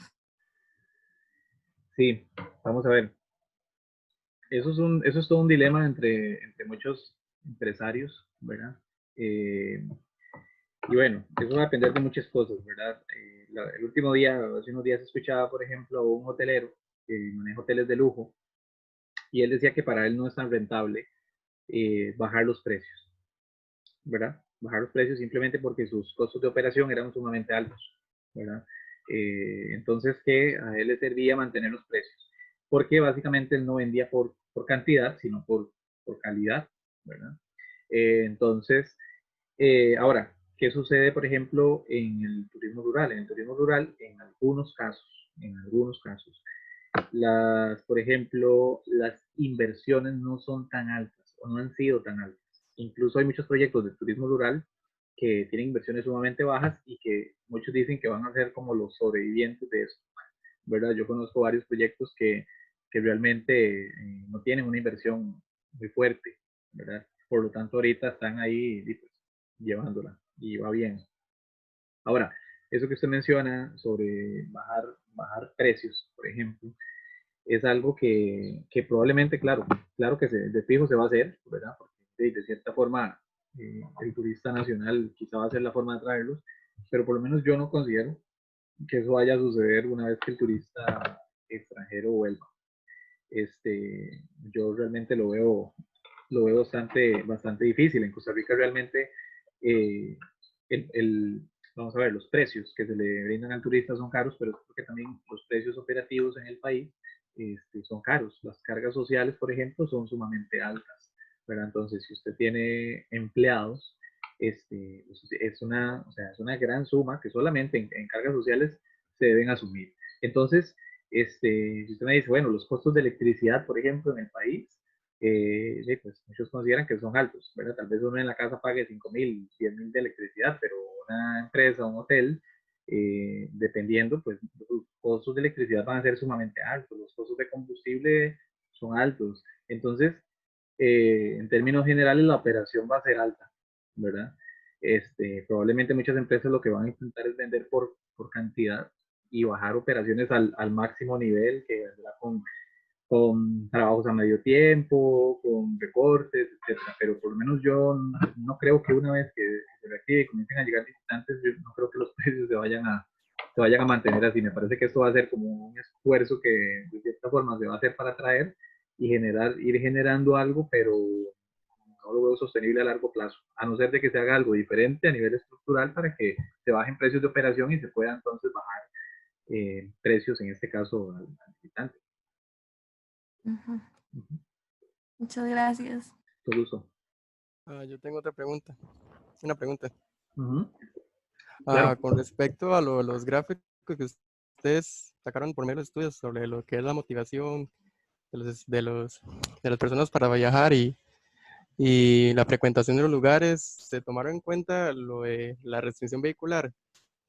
Sí, vamos a ver. Eso es todo un dilema entre muchos empresarios, ¿verdad? Eh, y bueno, eso va a depender de muchas cosas, ¿verdad? El último día, hace unos días, escuchaba, por ejemplo, a un hotelero que maneja hoteles de lujo y él decía que para él no es tan rentable bajar los precios, ¿verdad? Bajar los precios simplemente porque sus costos de operación eran sumamente altos, ¿verdad? Entonces que a él le servía mantener los precios, porque básicamente él no vendía por cantidad, sino por calidad, ¿verdad? Entonces, ahora, ¿qué sucede, por ejemplo, en el turismo rural? En el turismo rural, en algunos casos, por ejemplo, las inversiones no son tan altas o no han sido tan altas. Incluso hay muchos proyectos de turismo rural que tienen inversiones sumamente bajas y que muchos dicen que van a ser como los sobrevivientes de eso, ¿verdad? Yo conozco varios proyectos que realmente no tienen una inversión muy fuerte, ¿verdad? Por lo tanto, ahorita están ahí pues, llevándola y va bien. Ahora, eso que usted menciona sobre bajar precios, por ejemplo, es algo que probablemente, claro que de fijo se va a hacer, ¿verdad? Porque de cierta forma el turista nacional quizá va a ser la forma de traerlos, pero por lo menos yo no considero que eso vaya a suceder una vez que el turista extranjero vuelva. Yo realmente lo veo bastante difícil. En Costa Rica realmente eh, el, el, vamos a ver, los precios que se le brindan al turista son caros, pero es porque también los precios operativos en el país son caros. Las cargas sociales, por ejemplo, son sumamente altas, ¿verdad? Entonces, si usted tiene empleados, es una gran suma que solamente en cargas sociales se deben asumir. Entonces, si usted me dice, bueno, los costos de electricidad, por ejemplo, en el país, sí, pues muchos consideran que son altos, ¿verdad? Tal vez uno en la casa pague 5.000, 10.000 de electricidad, pero una empresa, un hotel, dependiendo, pues los costos de electricidad van a ser sumamente altos, los costos de combustible son altos. Entonces, en términos generales, la operación va a ser alta, ¿verdad? Probablemente muchas empresas lo que van a intentar es vender por cantidad y bajar operaciones al máximo nivel, que vendrá con trabajos a medio tiempo, con recortes, etcétera. Pero por lo menos yo no creo que una vez que se reactive y comiencen a llegar visitantes, yo no creo que los precios se vayan a mantener así. Me parece que esto va a ser como un esfuerzo que de cierta forma se va a hacer para atraer y ir generando algo, pero no lo veo sostenible a largo plazo, a no ser de que se haga algo diferente a nivel estructural para que se bajen precios de operación y se pueda entonces bajar precios, en este caso, al visitante. Ujú. Ujú. Muchas gracias. Todo uso. Yo tengo otra pregunta, una pregunta. Ujú. Claro. Con respecto a los gráficos que ustedes sacaron por medio de estudios sobre lo que es la motivación de las personas para viajar y la frecuentación de los lugares, ¿se tomaron en cuenta lo de la restricción vehicular?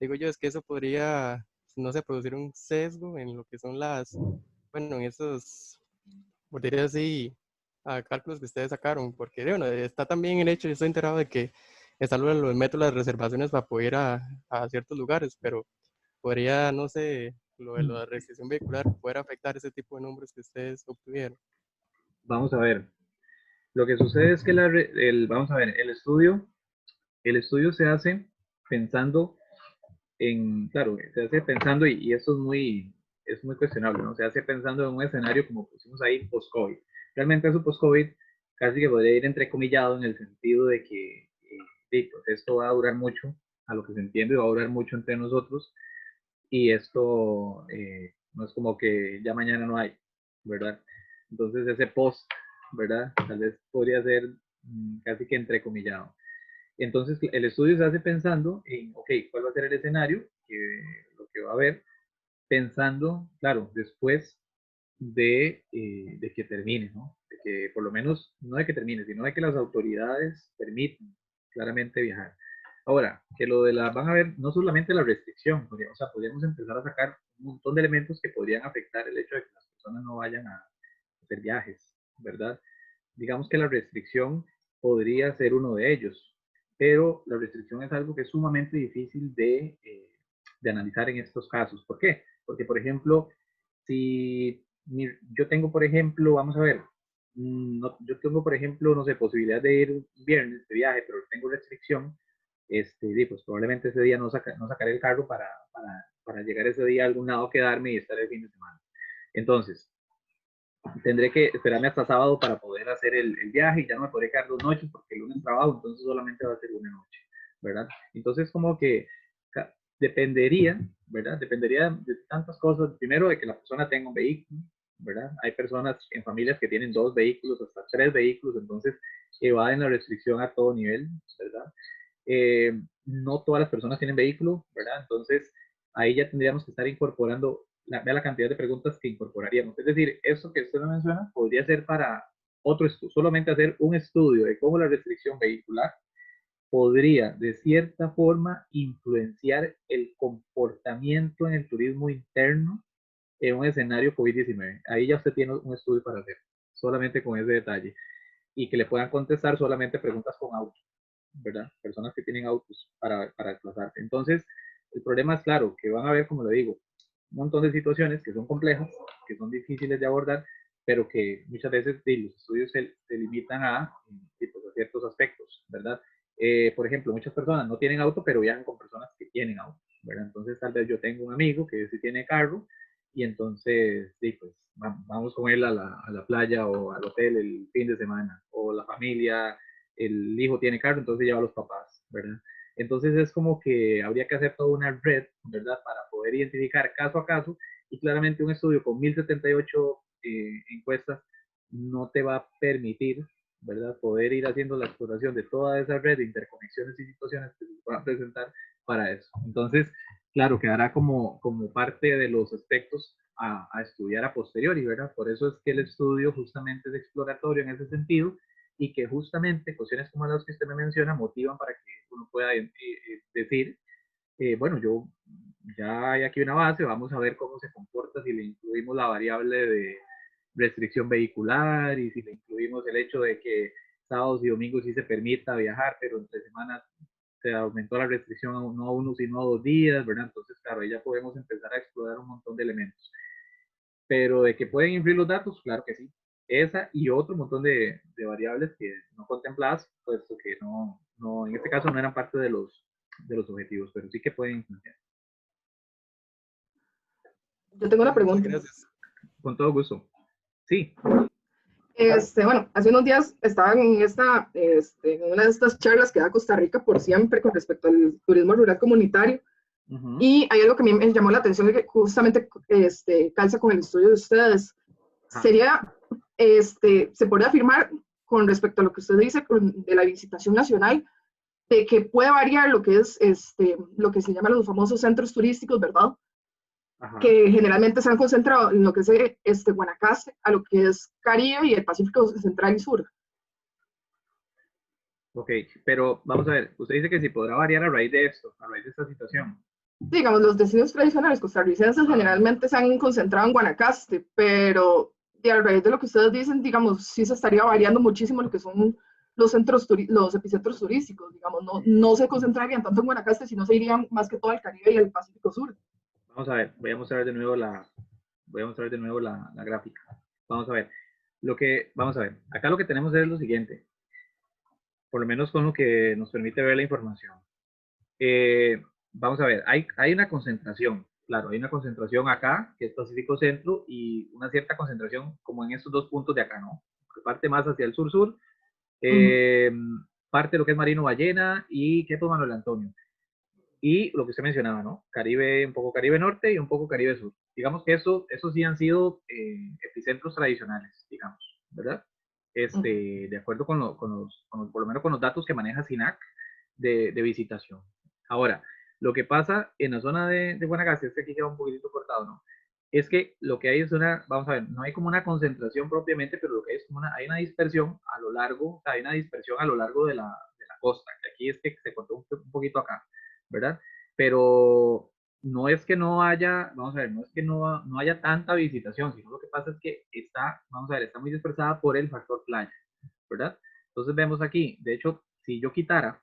Digo yo, es que eso podría, no sé, producir un sesgo en lo que son bueno, en esos, por decir así, cálculos que ustedes sacaron, porque bueno, está también el hecho, yo estoy enterado de que están los métodos de reservaciones para poder ir a ciertos lugares, pero podría, no sé, lo de la restricción vehicular poder afectar ese tipo de números que ustedes obtuvieron. Vamos a ver. Lo que sucede es que vamos a ver, el estudio se hace pensando claro, se hace pensando, y esto es muy cuestionable, ¿no? Se hace pensando en un escenario como pusimos ahí, post-COVID. Realmente eso post-COVID casi que podría ir entrecomillado en el sentido de que pues esto va a durar mucho, a lo que se entiende, va a durar mucho entre nosotros, y esto no es como que ya mañana no hay, ¿verdad? Entonces ese post, ¿verdad? Tal vez podría ser casi que entrecomillado. Entonces, el estudio se hace pensando en, ok, ¿cuál va a ser el escenario? Lo que va a haber, pensando, claro, después de que termine, ¿no? De que por lo menos, no de que termine, sino de que las autoridades permitan claramente viajar. Ahora, que lo de la, van a ver, no solamente la restricción, o sea, podríamos empezar a sacar un montón de elementos que podrían afectar el hecho de que las personas no vayan a hacer viajes, ¿verdad? Digamos que la restricción podría ser uno de ellos, pero la restricción es algo que es sumamente difícil de analizar en estos casos. ¿Por qué? Porque, por ejemplo, si yo tengo, por ejemplo, vamos a ver, no, yo tengo, por ejemplo, no sé, posibilidad de ir un viernes de viaje, pero tengo restricción, pues probablemente ese día no sacaré el carro para llegar ese día a algún lado, quedarme y estar el fin de semana. Entonces, tendré que esperarme hasta sábado para poder hacer el viaje y ya no me podré quedar 2 noches porque el lunes trabajo, entonces solamente va a ser una noche, ¿verdad? Entonces como que dependería, ¿verdad? Dependería de tantas cosas. Primero, de que la persona tenga un vehículo, ¿verdad? Hay personas en familias que tienen 2 vehículos, hasta 3 vehículos, entonces evaden la restricción a todo nivel, ¿verdad? No todas las personas tienen vehículo, ¿verdad? Entonces ahí ya tendríamos que estar incorporando vea la cantidad de preguntas que incorporaríamos. Es decir, eso que usted me menciona podría ser para otro estudio, solamente hacer un estudio de cómo la restricción vehicular podría, de cierta forma, influenciar el comportamiento en el turismo interno en un escenario COVID-19. Ahí ya usted tiene un estudio para hacer, solamente con ese detalle. Y que le puedan contestar solamente preguntas con autos, ¿verdad? Personas que tienen autos para desplazarse. Entonces, el problema es claro, que van a ver, como le digo, un montón de situaciones que son complejas, que son difíciles de abordar, pero que muchas veces los estudios se limitan a ciertos aspectos, ¿verdad? Por ejemplo, muchas personas no tienen auto, pero viajan con personas que tienen auto, ¿verdad? Entonces, tal vez yo tengo un amigo que sí tiene carro y entonces, sí, pues vamos con él a la playa o al hotel el fin de semana, o la familia, el hijo tiene carro, entonces lleva a los papás, ¿verdad? Entonces es como que habría que hacer toda una red, ¿verdad? Para poder identificar caso a caso y claramente un estudio con 1078 encuestas no te va a permitir, ¿verdad? Poder ir haciendo la exploración de toda esa red de interconexiones y situaciones que se puedan presentar para eso. Entonces, claro, quedará como parte de los aspectos a estudiar a posteriori, ¿verdad? Por eso es que el estudio justamente es exploratorio en ese sentido y que justamente cuestiones como las que usted me menciona motivan para que uno pueda decir, bueno, yo ya hay aquí una base, vamos a ver cómo se comporta si le incluimos la variable de restricción vehicular y si le incluimos el hecho de que sábados y domingos sí se permita viajar, pero entre semanas se aumentó la restricción no a 1 sino a 2 días, ¿verdad? Entonces, claro, ahí ya podemos empezar a explorar un montón de elementos. Pero de que pueden influir los datos, claro que sí. Esa y otro montón de variables que no contempladas, puesto que en este caso no eran parte de los objetivos, pero sí que pueden influenciar. Yo tengo una Muchas pregunta. gracias. Con todo gusto. Sí. Bueno, hace unos días estaba en una de estas charlas que da Costa Rica por siempre con respecto al turismo rural comunitario. Y hay algo que a mí me llamó la atención que justamente calza con el estudio de ustedes. Se podría afirmar con respecto a lo que usted dice de la visitación nacional, de que puede variar lo que es lo que se llaman los famosos centros turísticos, ¿verdad? Ajá. Que generalmente se han concentrado en lo que es Guanacaste, a lo que es Caribe y el Pacífico Central y Sur. Ok, pero vamos a ver, usted dice que si podrá variar a raíz de esto, a raíz de esta situación. Digamos, los destinos tradicionales costarricenses generalmente se han concentrado en Guanacaste, pero a raíz de lo que ustedes dicen, digamos, sí se estaría variando muchísimo lo que son los epicentros turísticos, digamos, no se concentrarían tanto en Guanacaste, sino se irían más que todo al Caribe y al Pacífico Sur. Vamos a ver, voy a mostrar de nuevo la gráfica. Vamos a ver, vamos a ver, acá lo que tenemos es lo siguiente, por lo menos con lo que nos permite ver la información. Vamos a ver, hay una concentración, claro, hay una concentración acá, que es Pacífico Centro, y una cierta concentración como en estos 2 puntos de acá, ¿no? Parte más hacia el sur-sur, parte de lo que es Marino Ballena y Quepo Manuel Antonio. Y lo que usted mencionaba, ¿no? Caribe, un poco Caribe Norte y un poco Caribe Sur. Digamos que esos sí han sido epicentros tradicionales, digamos, ¿verdad? De acuerdo por lo menos con los datos que maneja SINAC de visitación. Ahora, lo que pasa en la zona de Guanacaste, es que aquí queda un poquitito cortado, ¿no? Es que lo que hay es vamos a ver, no hay como una concentración propiamente, pero lo que hay es hay una dispersión a lo largo, hay una dispersión a lo largo de la costa, que aquí es que se cortó un poquito acá, ¿verdad? Pero no es que no haya, vamos a ver, no es que no haya tanta visitación, sino lo que pasa es que está, vamos a ver, está muy dispersada por el factor playa, ¿verdad? Entonces vemos aquí, de hecho, si yo quitara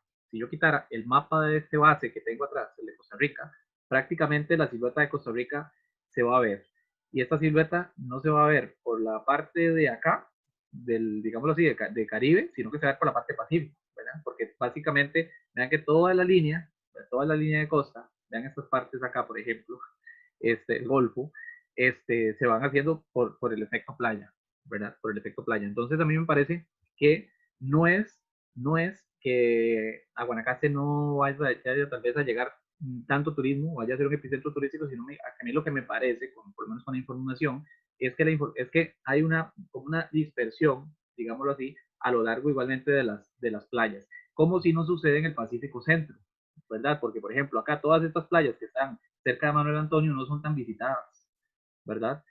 el mapa de este base que tengo atrás, el de Costa Rica, prácticamente la silueta de Costa Rica se va a ver. Y esta silueta no se va a ver por la parte de acá, del, digámoslo así, de Caribe, sino que se va a ver por la parte pacífica, ¿verdad? Porque básicamente, vean que toda la línea de costa, vean estas partes acá, por ejemplo, el Golfo, se van haciendo por el efecto playa, ¿verdad? Por el efecto playa. Entonces a mí me parece que no es, no es que a Guanacaste no vaya tal vez a llegar tanto turismo, vaya a ser un epicentro turístico, sino a mí lo que me parece, por lo menos con la información, es que hay una dispersión, digámoslo así, a lo largo igualmente de las playas, como si no sucede en el Pacífico Centro, ¿verdad? Porque, por ejemplo, acá todas estas playas que están cerca de Manuel Antonio no son tan visitadas, ¿verdad?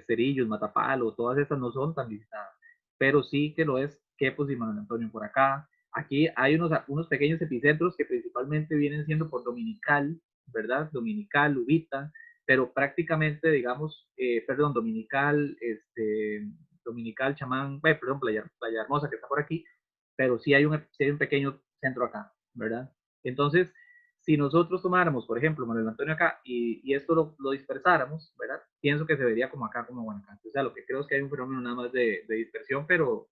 Cerillos, Matapalo, todas estas no son tan visitadas, pero sí que lo es Quepos y Manuel Antonio por acá. Aquí hay unos pequeños epicentros que principalmente vienen siendo por Dominical, ¿verdad? Dominical, Ubita, pero prácticamente, digamos, Dominical, Dominical, Chamán, perdón, Playa Hermosa que está por aquí, pero sí hay un pequeño centro acá, ¿verdad? Entonces, si nosotros tomáramos, por ejemplo, Manuel Antonio acá y esto lo dispersáramos, ¿verdad? Pienso que se vería como acá, como Guanacaste. O sea, lo que creo es que hay un fenómeno nada más de dispersión, pero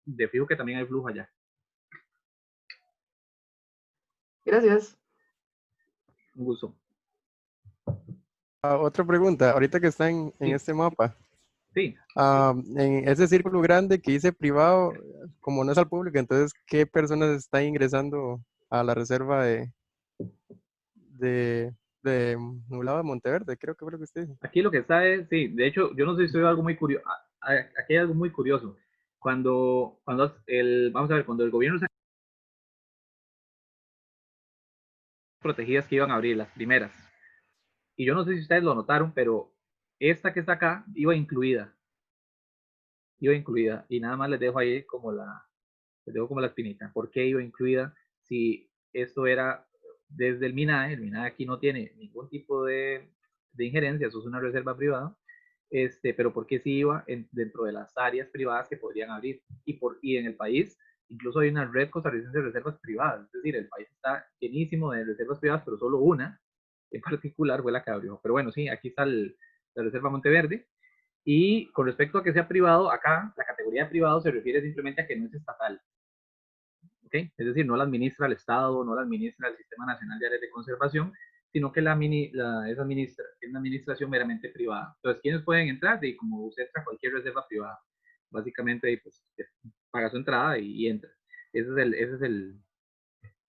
de fijo que también hay flujo allá. Gracias. Un gusto. Otra pregunta, ahorita que está en Sí. este mapa, Sí. en ese círculo grande que dice privado, como no es al público, entonces, ¿qué personas están ingresando a la reserva de Nublado de Monteverde? Creo que fue lo que usted dijo. Aquí lo que está es, sí, de hecho, yo no sé si estoy algo muy curioso. Aquí hay algo muy curioso. Vamos a ver, cuando el gobierno se protegidas que iban a abrir, las primeras. Y yo no sé si ustedes lo notaron, pero esta que está acá iba incluida. Y nada más les dejo ahí les dejo como la espinita. ¿Por qué iba incluida? Si esto era desde el MINAE aquí no tiene ningún tipo de injerencia, eso es una reserva privada, pero ¿por qué sí iba dentro de las áreas privadas que podrían abrir? Y en el país, incluso hay una red costarricense de reservas privadas, es decir, el país está llenísimo de reservas privadas, pero solo una en particular fue la que abrió. Pero bueno, sí, aquí está la Reserva Monteverde. Y con respecto a que sea privado, acá la categoría de privado se refiere simplemente a que no es estatal. ¿Okay? Es decir, no la administra el Estado, no la administra el Sistema Nacional de Áreas de Conservación, sino que es una administración meramente privada. Entonces, ¿quiénes pueden entrar? Y como usted entra a cualquier reserva privada, básicamente pues, paga su entrada y entra. Ese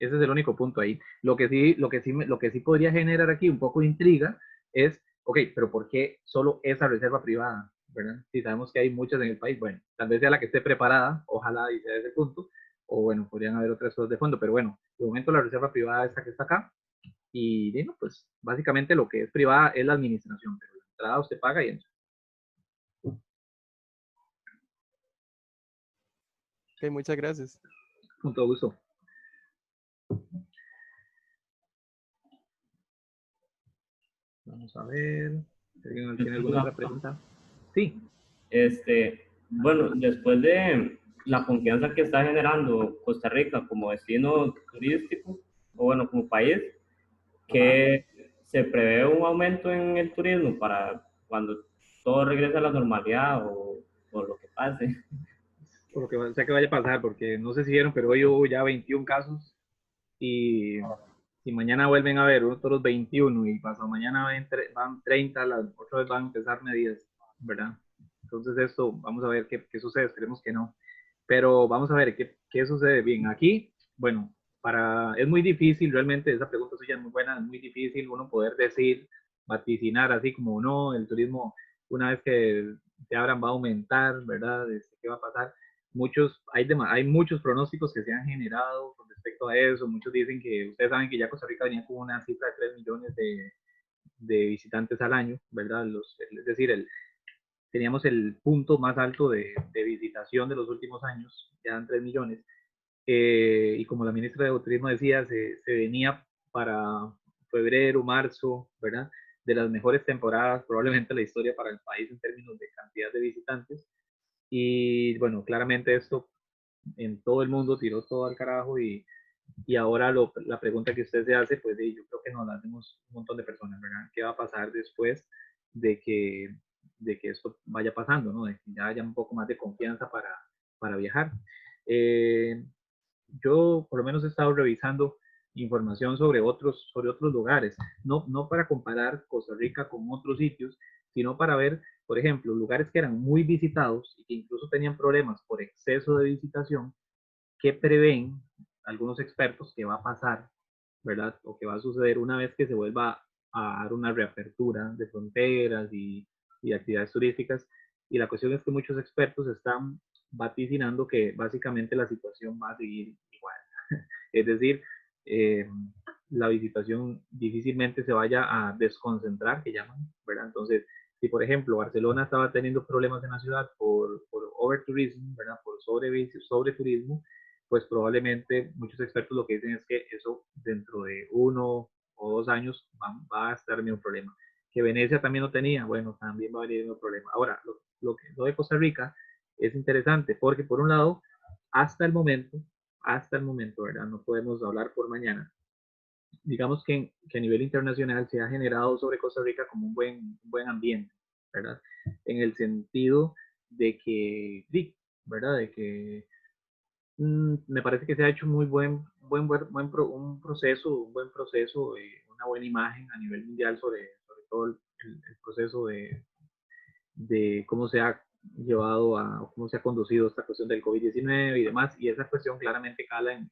es el único punto ahí. Lo que sí podría generar aquí un poco de intriga es, ok, pero ¿por qué solo esa reserva privada? ¿Verdad? Si sabemos que hay muchas en el país, bueno, tal vez sea la que esté preparada, ojalá y sea ese punto, o bueno, podrían haber otras cosas de fondo, pero bueno, de momento la reserva privada esta que está acá, y bueno, pues básicamente lo que es privada es la administración, pero la entrada usted paga y entra. Ok, muchas gracias. Con todo gusto. Vamos a ver. ¿Alguien tiene alguna otra pregunta? Sí. Bueno, después de la confianza que está generando Costa Rica como destino turístico, o bueno, como país, que se prevé un aumento en el turismo para cuando todo regrese a la normalidad o lo que pase. Por lo que sea que vaya a pasar, porque no sé si vieron, pero hoy hubo ya 21 casos y mañana vuelven a haber otros 21 y pasado mañana van 30, otra vez van a empezar medidas, ¿verdad? Entonces esto, vamos a ver qué sucede, esperemos que no. Pero vamos a ver qué sucede. Bien, aquí, bueno, es muy difícil, realmente esa pregunta suya es muy buena, es muy difícil uno poder decir, vaticinar así como no, el turismo una vez que se abran va a aumentar, ¿verdad? ¿Qué va a pasar? Hay muchos pronósticos que se han generado con respecto a eso. Muchos dicen que, ustedes saben que ya Costa Rica venía con una cifra de 3 millones de visitantes al año, ¿verdad? Es decir, teníamos el punto más alto de visitación de los últimos años, ya en 3 millones. y como la ministra de Turismo decía, se venía para febrero, marzo, ¿verdad? De las mejores temporadas probablemente de la historia para el país en términos de cantidad de visitantes. Y bueno, claramente esto en todo el mundo tiró todo al carajo y ahora la pregunta que usted se hace, pues yo creo que nos la hacemos un montón de personas, ¿verdad? ¿Qué va a pasar después de que esto vaya pasando, ¿no? De que ya haya un poco más de confianza para viajar. Yo por lo menos he estado revisando información sobre otros lugares, no para comparar Costa Rica con otros sitios, sino para ver, por ejemplo, lugares que eran muy visitados y que incluso tenían problemas por exceso de visitación, qué prevén algunos expertos que va a pasar, ¿verdad? O que va a suceder una vez que se vuelva a dar una reapertura de fronteras y actividades turísticas. Y la cuestión es que muchos expertos están vaticinando que básicamente la situación va a seguir igual. Es decir, eh, la visitación difícilmente se vaya a desconcentrar, que llaman, ¿verdad? Entonces, si por ejemplo Barcelona estaba teniendo problemas en la ciudad por overtourism, ¿verdad? Por sobreturismo, pues probablemente muchos expertos lo que dicen es que eso dentro de 1 o 2 años va a estar el mismo problema. Que Venecia también lo tenía, bueno, también va a venir el mismo problema. Ahora, lo de Costa Rica es interesante porque por un lado, hasta el momento, ¿verdad? No podemos hablar por mañana. Digamos que a nivel internacional se ha generado sobre Costa Rica como un buen ambiente, ¿verdad? En el sentido de que, sí, ¿verdad? De que me parece que se ha hecho un buen proceso, una buena imagen a nivel mundial sobre todo el proceso de cómo se ha llevado cómo se ha conducido esta cuestión del COVID-19 y demás, y esa cuestión claramente cala en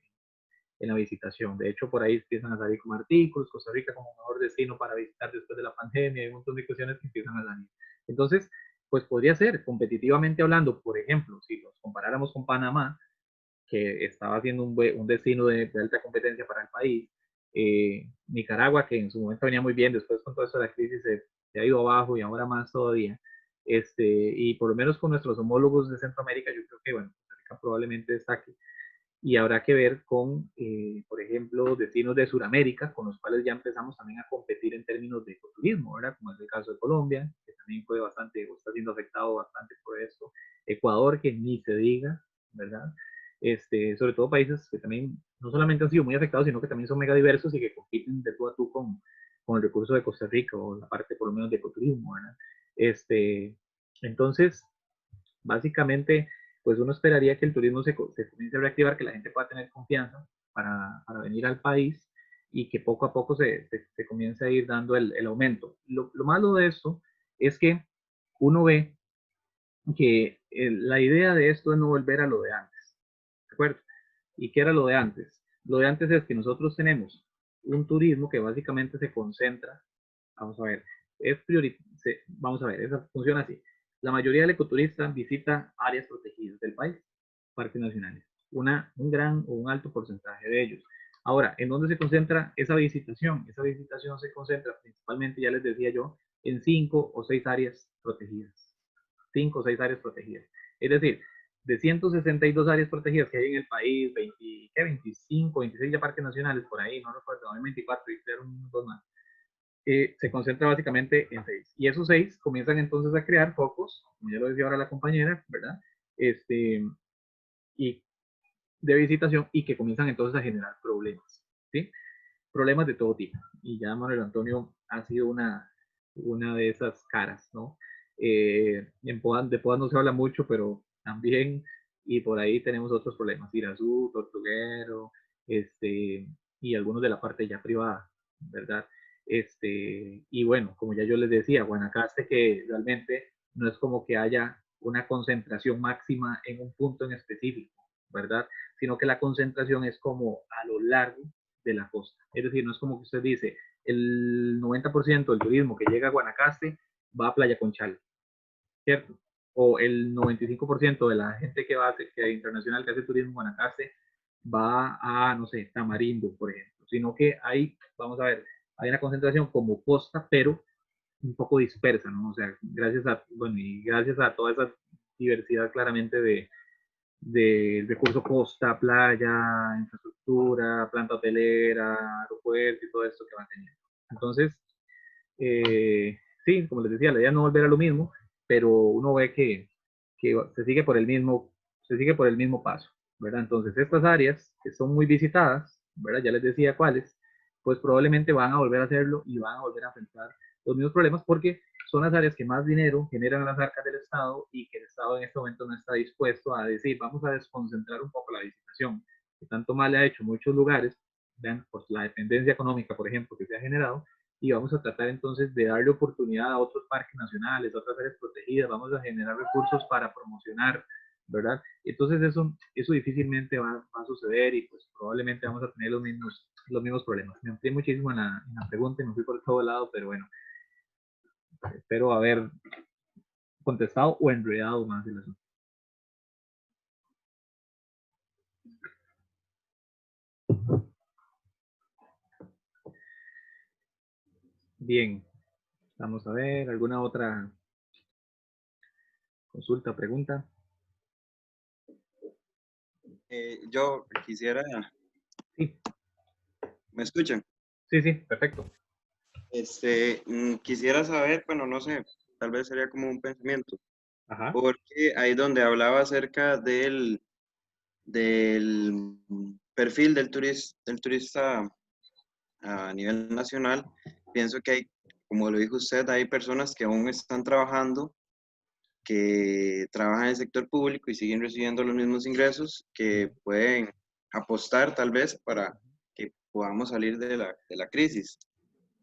la visitación. De hecho, por ahí empiezan a salir como artículos, Costa Rica como mejor destino para visitar después de la pandemia, hay un montón de cuestiones que empiezan a salir. Entonces, pues podría ser, competitivamente hablando, por ejemplo, si los comparáramos con Panamá, que estaba siendo un destino de alta competencia para el país, Nicaragua, que en su momento venía muy bien, después con toda esta la crisis se ha ido abajo y ahora más todavía, y por lo menos con nuestros homólogos de Centroamérica, yo creo que, bueno, Costa Rica probablemente destaque. Y habrá que ver con, por ejemplo, destinos de Sudamérica, con los cuales ya empezamos también a competir en términos de ecoturismo, ¿verdad? Como es el caso de Colombia, que también fue bastante, o está siendo afectado bastante por esto. Ecuador, que ni se diga, ¿verdad? Sobre todo países que también no solamente han sido muy afectados, sino que también son mega diversos y que compiten de tú a tú con el recurso de Costa Rica o la parte por lo menos de ecoturismo, ¿verdad? Entonces, básicamente, pues uno esperaría que el turismo se comience a reactivar, que la gente pueda tener confianza para venir al país y que poco a poco se comience a ir dando el aumento. Lo malo de esto es que uno ve que la idea de esto es no volver a lo de antes, ¿de acuerdo? ¿Y qué era lo de antes? Lo de antes es que nosotros tenemos un turismo que básicamente se concentra, vamos a ver, vamos a ver, eso funciona así. La mayoría del ecoturista visita áreas protegidas del país, parques nacionales, un gran o un alto porcentaje de ellos. Ahora, ¿en dónde se concentra esa visitación? Esa visitación se concentra principalmente, ya les decía yo, en 5 o 6 áreas protegidas. 5 o 6 áreas protegidas. Es decir, de 162 áreas protegidas que hay en el país, 25, 26 ya parques nacionales por ahí, no recuerdo, hay 24 y dos más. Se concentra básicamente en 6. Y esos 6 comienzan entonces a crear focos, como ya lo decía ahora la compañera, ¿verdad? Y de visitación y que comienzan entonces a generar problemas, ¿sí? Problemas de todo tipo. Y ya Manuel Antonio ha sido una de esas caras, ¿no? De Podas no se habla mucho, pero también, y por ahí tenemos otros problemas, Irazú, Tortuguero, y algunos de la parte ya privada, ¿verdad? Y bueno, como ya yo les decía, Guanacaste, que realmente no es como que haya una concentración máxima en un punto en específico, ¿verdad? Sino que la concentración es como a lo largo de la costa. Es decir, no es como que usted dice, el 90% del turismo que llega a Guanacaste va a Playa Conchal, ¿cierto? O el 95% de la gente que internacional que hace turismo en Guanacaste va a, no sé, Tamarindo, por ejemplo. Sino que hay, vamos a ver, hay una concentración como costa, pero un poco dispersa, ¿no? O sea, gracias a toda esa diversidad claramente del recurso costa, playa, infraestructura, planta hotelera, aeropuerto y todo esto que van teniendo. Entonces, sí, como les decía, la idea es no volver a lo mismo, pero uno ve que se sigue por el mismo paso, ¿verdad? Entonces, estas áreas que son muy visitadas, ¿verdad? Ya les decía cuáles, pues probablemente van a volver a hacerlo y van a volver a enfrentar los mismos problemas porque son las áreas que más dinero generan a las arcas del Estado y que el Estado en este momento no está dispuesto a decir, vamos a desconcentrar un poco la visitación, que tanto mal le ha hecho muchos lugares, vean, por la dependencia económica, por ejemplo, que se ha generado, y vamos a tratar entonces de darle oportunidad a otros parques nacionales, a otras áreas protegidas, vamos a generar recursos para promocionar, ¿verdad? Entonces eso difícilmente va a suceder y pues probablemente vamos a tener los mismos problemas. Me amplié muchísimo en la pregunta y me fui por todo lado, pero bueno, espero haber contestado o enredado más el asunto. Bien, vamos a ver, ¿alguna otra consulta o pregunta? Yo quisiera, Sí, ¿me escuchan? sí, sí, perfecto. Quisiera saber, bueno, no sé, tal vez sería como un pensamiento, Ajá. porque ahí donde hablaba acerca del perfil del turista a nivel nacional, pienso que hay, como lo dijo usted, hay personas que aún están trabajando, que trabajan en el sector público y siguen recibiendo los mismos ingresos, que pueden apostar tal vez para que podamos salir de la crisis.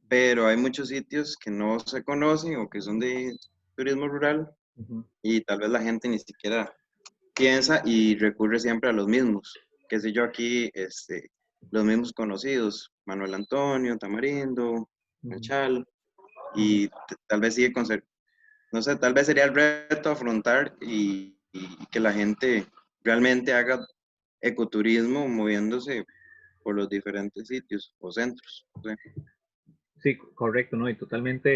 Pero hay muchos sitios que no se conocen o que son de turismo rural Ujú. y tal vez la gente ni siquiera piensa y recurre siempre a los mismos. Qué sé yo aquí, los mismos conocidos, Manuel Antonio, Tamarindo, Ujú. Machal, Ujú. y tal vez sigue no sé, tal vez sería el reto afrontar y que la gente realmente haga ecoturismo moviéndose por los diferentes sitios o centros. ¿Sí? Sí, correcto, ¿no? Y totalmente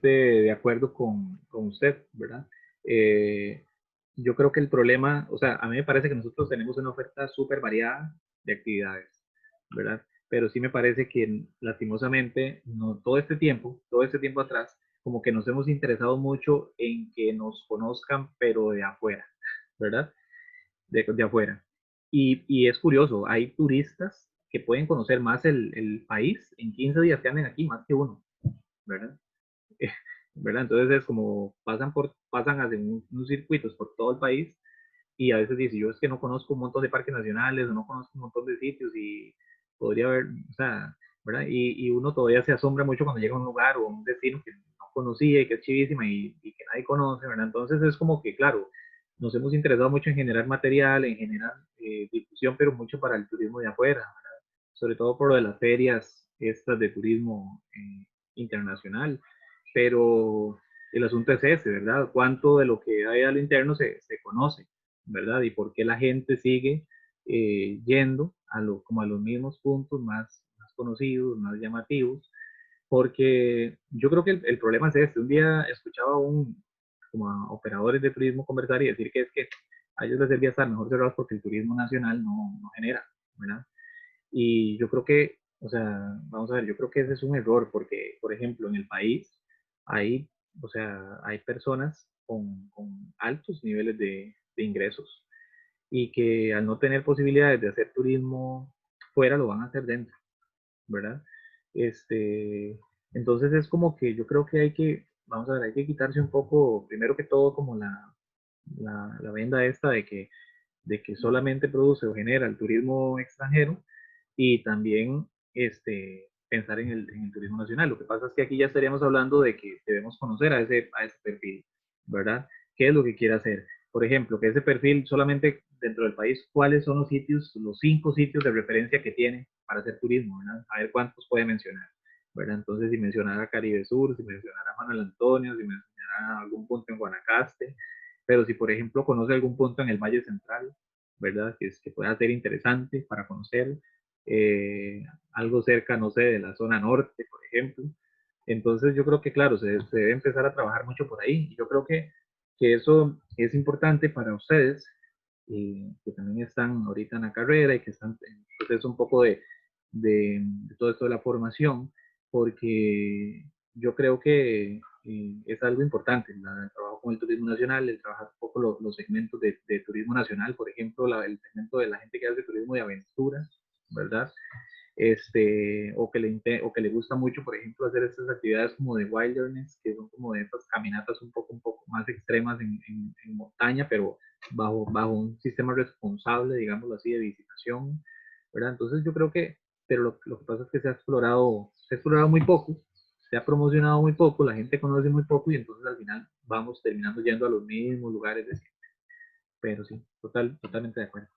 de acuerdo con usted, ¿verdad? Eh, yo creo que el problema, o sea, a mí me parece que nosotros tenemos una oferta súper variada de actividades, ¿verdad? Pero sí me parece que lastimosamente, no, todo este tiempo atrás, como que nos hemos interesado mucho en que nos conozcan, pero de afuera, ¿verdad? De afuera. Y es curioso, hay turistas que pueden conocer más el país en 15 días que anden aquí, más que uno, ¿verdad? ¿Verdad? Entonces es como pasan hacen unos circuitos por todo el país y a veces dicen, yo es que no conozco un montón de parques nacionales o no conozco un montón de sitios y podría haber, o sea, ¿verdad? Y uno todavía se asombra mucho cuando llega a un lugar o a un destino que no conocía y que es chivísima y que nadie conoce, ¿verdad? Entonces es como que, claro, nos hemos interesado mucho en generar material, en generar difusión, pero mucho para el turismo de afuera, ¿verdad? Sobre todo por lo de las ferias estas de turismo internacional, pero el asunto es ese, ¿verdad? ¿Cuánto de lo que hay al interno se conoce? ¿Verdad? Y por qué la gente sigue yendo como a los mismos puntos más conocidos, más llamativos, porque yo creo que el problema es este. Un día escuchaba como a operadores de turismo conversar y decir que es que a ellos les servía estar mejor cerrados porque el turismo nacional no genera, ¿verdad? Y yo creo que, o sea, vamos a ver, yo creo que ese es un error porque, por ejemplo, en el país hay, o sea, hay personas con altos niveles de ingresos y que al no tener posibilidades de hacer turismo fuera, lo van a hacer dentro, ¿verdad? Este, entonces es como que yo creo que vamos a ver, hay que quitarse un poco, primero que todo, como la venda esta de que solamente produce o genera el turismo extranjero y también pensar en el turismo nacional. Lo que pasa es que aquí ya estaríamos hablando de que debemos conocer a ese perfil, ¿verdad? ¿Qué es lo que quiere hacer? Por ejemplo, que ese perfil solamente dentro del país, ¿cuáles son los sitios, los 5 sitios de referencia que tiene para hacer turismo, ¿verdad? A ver cuántos puede mencionar, ¿verdad? Entonces, si mencionara Caribe Sur, si mencionara Manuel Antonio, si mencionara algún punto en Guanacaste, pero si, por ejemplo, conoce algún punto en el Valle Central, ¿verdad? Que pueda ser interesante para conocer, eh, algo cerca, no sé, de la zona norte, por ejemplo. Entonces yo creo que, claro, se debe empezar a trabajar mucho por ahí. Y yo creo que eso es importante para ustedes que también están ahorita en la carrera y que están en proceso un poco de todo esto de la formación, porque yo creo que es algo importante, el trabajo con el turismo nacional, el trabajar un poco los segmentos de turismo nacional, por ejemplo, el segmento de la gente que hace turismo de aventura, ¿verdad? O que le gusta mucho, por ejemplo, hacer estas actividades como de wilderness, que son como de estas caminatas un poco más extremas en montaña, pero bajo un sistema responsable, digámoslo así, de visitación, ¿verdad? Entonces yo creo que, pero lo que pasa es que se ha explorado muy poco, se ha promocionado muy poco, la gente conoce muy poco y entonces al final vamos terminando yendo a los mismos lugares de siempre. Pero sí, totalmente de acuerdo.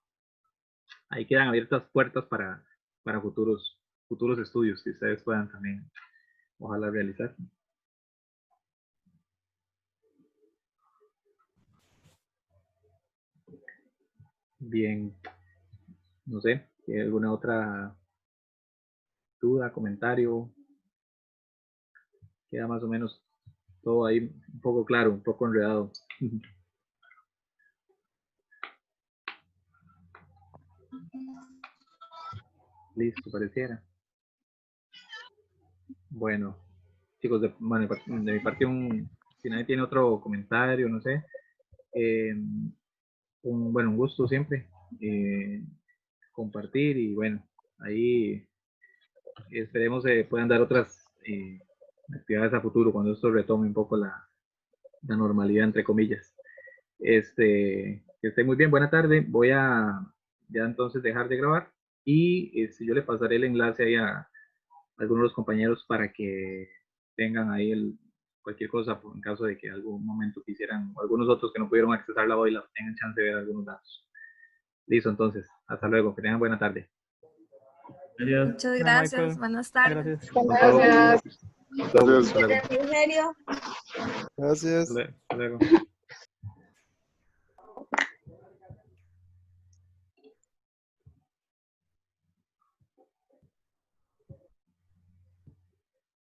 Ahí quedan abiertas puertas para futuros estudios que ustedes puedan también, ojalá, realizar. Bien, no sé, ¿hay alguna otra duda, comentario? Queda más o menos todo ahí un poco claro, un poco enredado. Listo, pareciera. Bueno, chicos, de mi parte, si nadie tiene otro comentario, no sé, un gusto siempre compartir y bueno, ahí esperemos puedan dar otras actividades a futuro cuando esto retome un poco la normalidad, entre comillas. Que esté muy bien, buena tarde. Voy a ya entonces dejar de grabar y yo le pasaré el enlace ahí a algunos de los compañeros para que tengan ahí cualquier cosa en caso de que algún momento quisieran, o algunos otros que no pudieron accesarla hoy, la tengan chance de ver algunos datos. Listo, entonces, hasta luego, que tengan buena tarde. Adiós. Muchas gracias, buenas tardes. Gracias. Gracias. Hasta luego. Gracias. Hasta luego.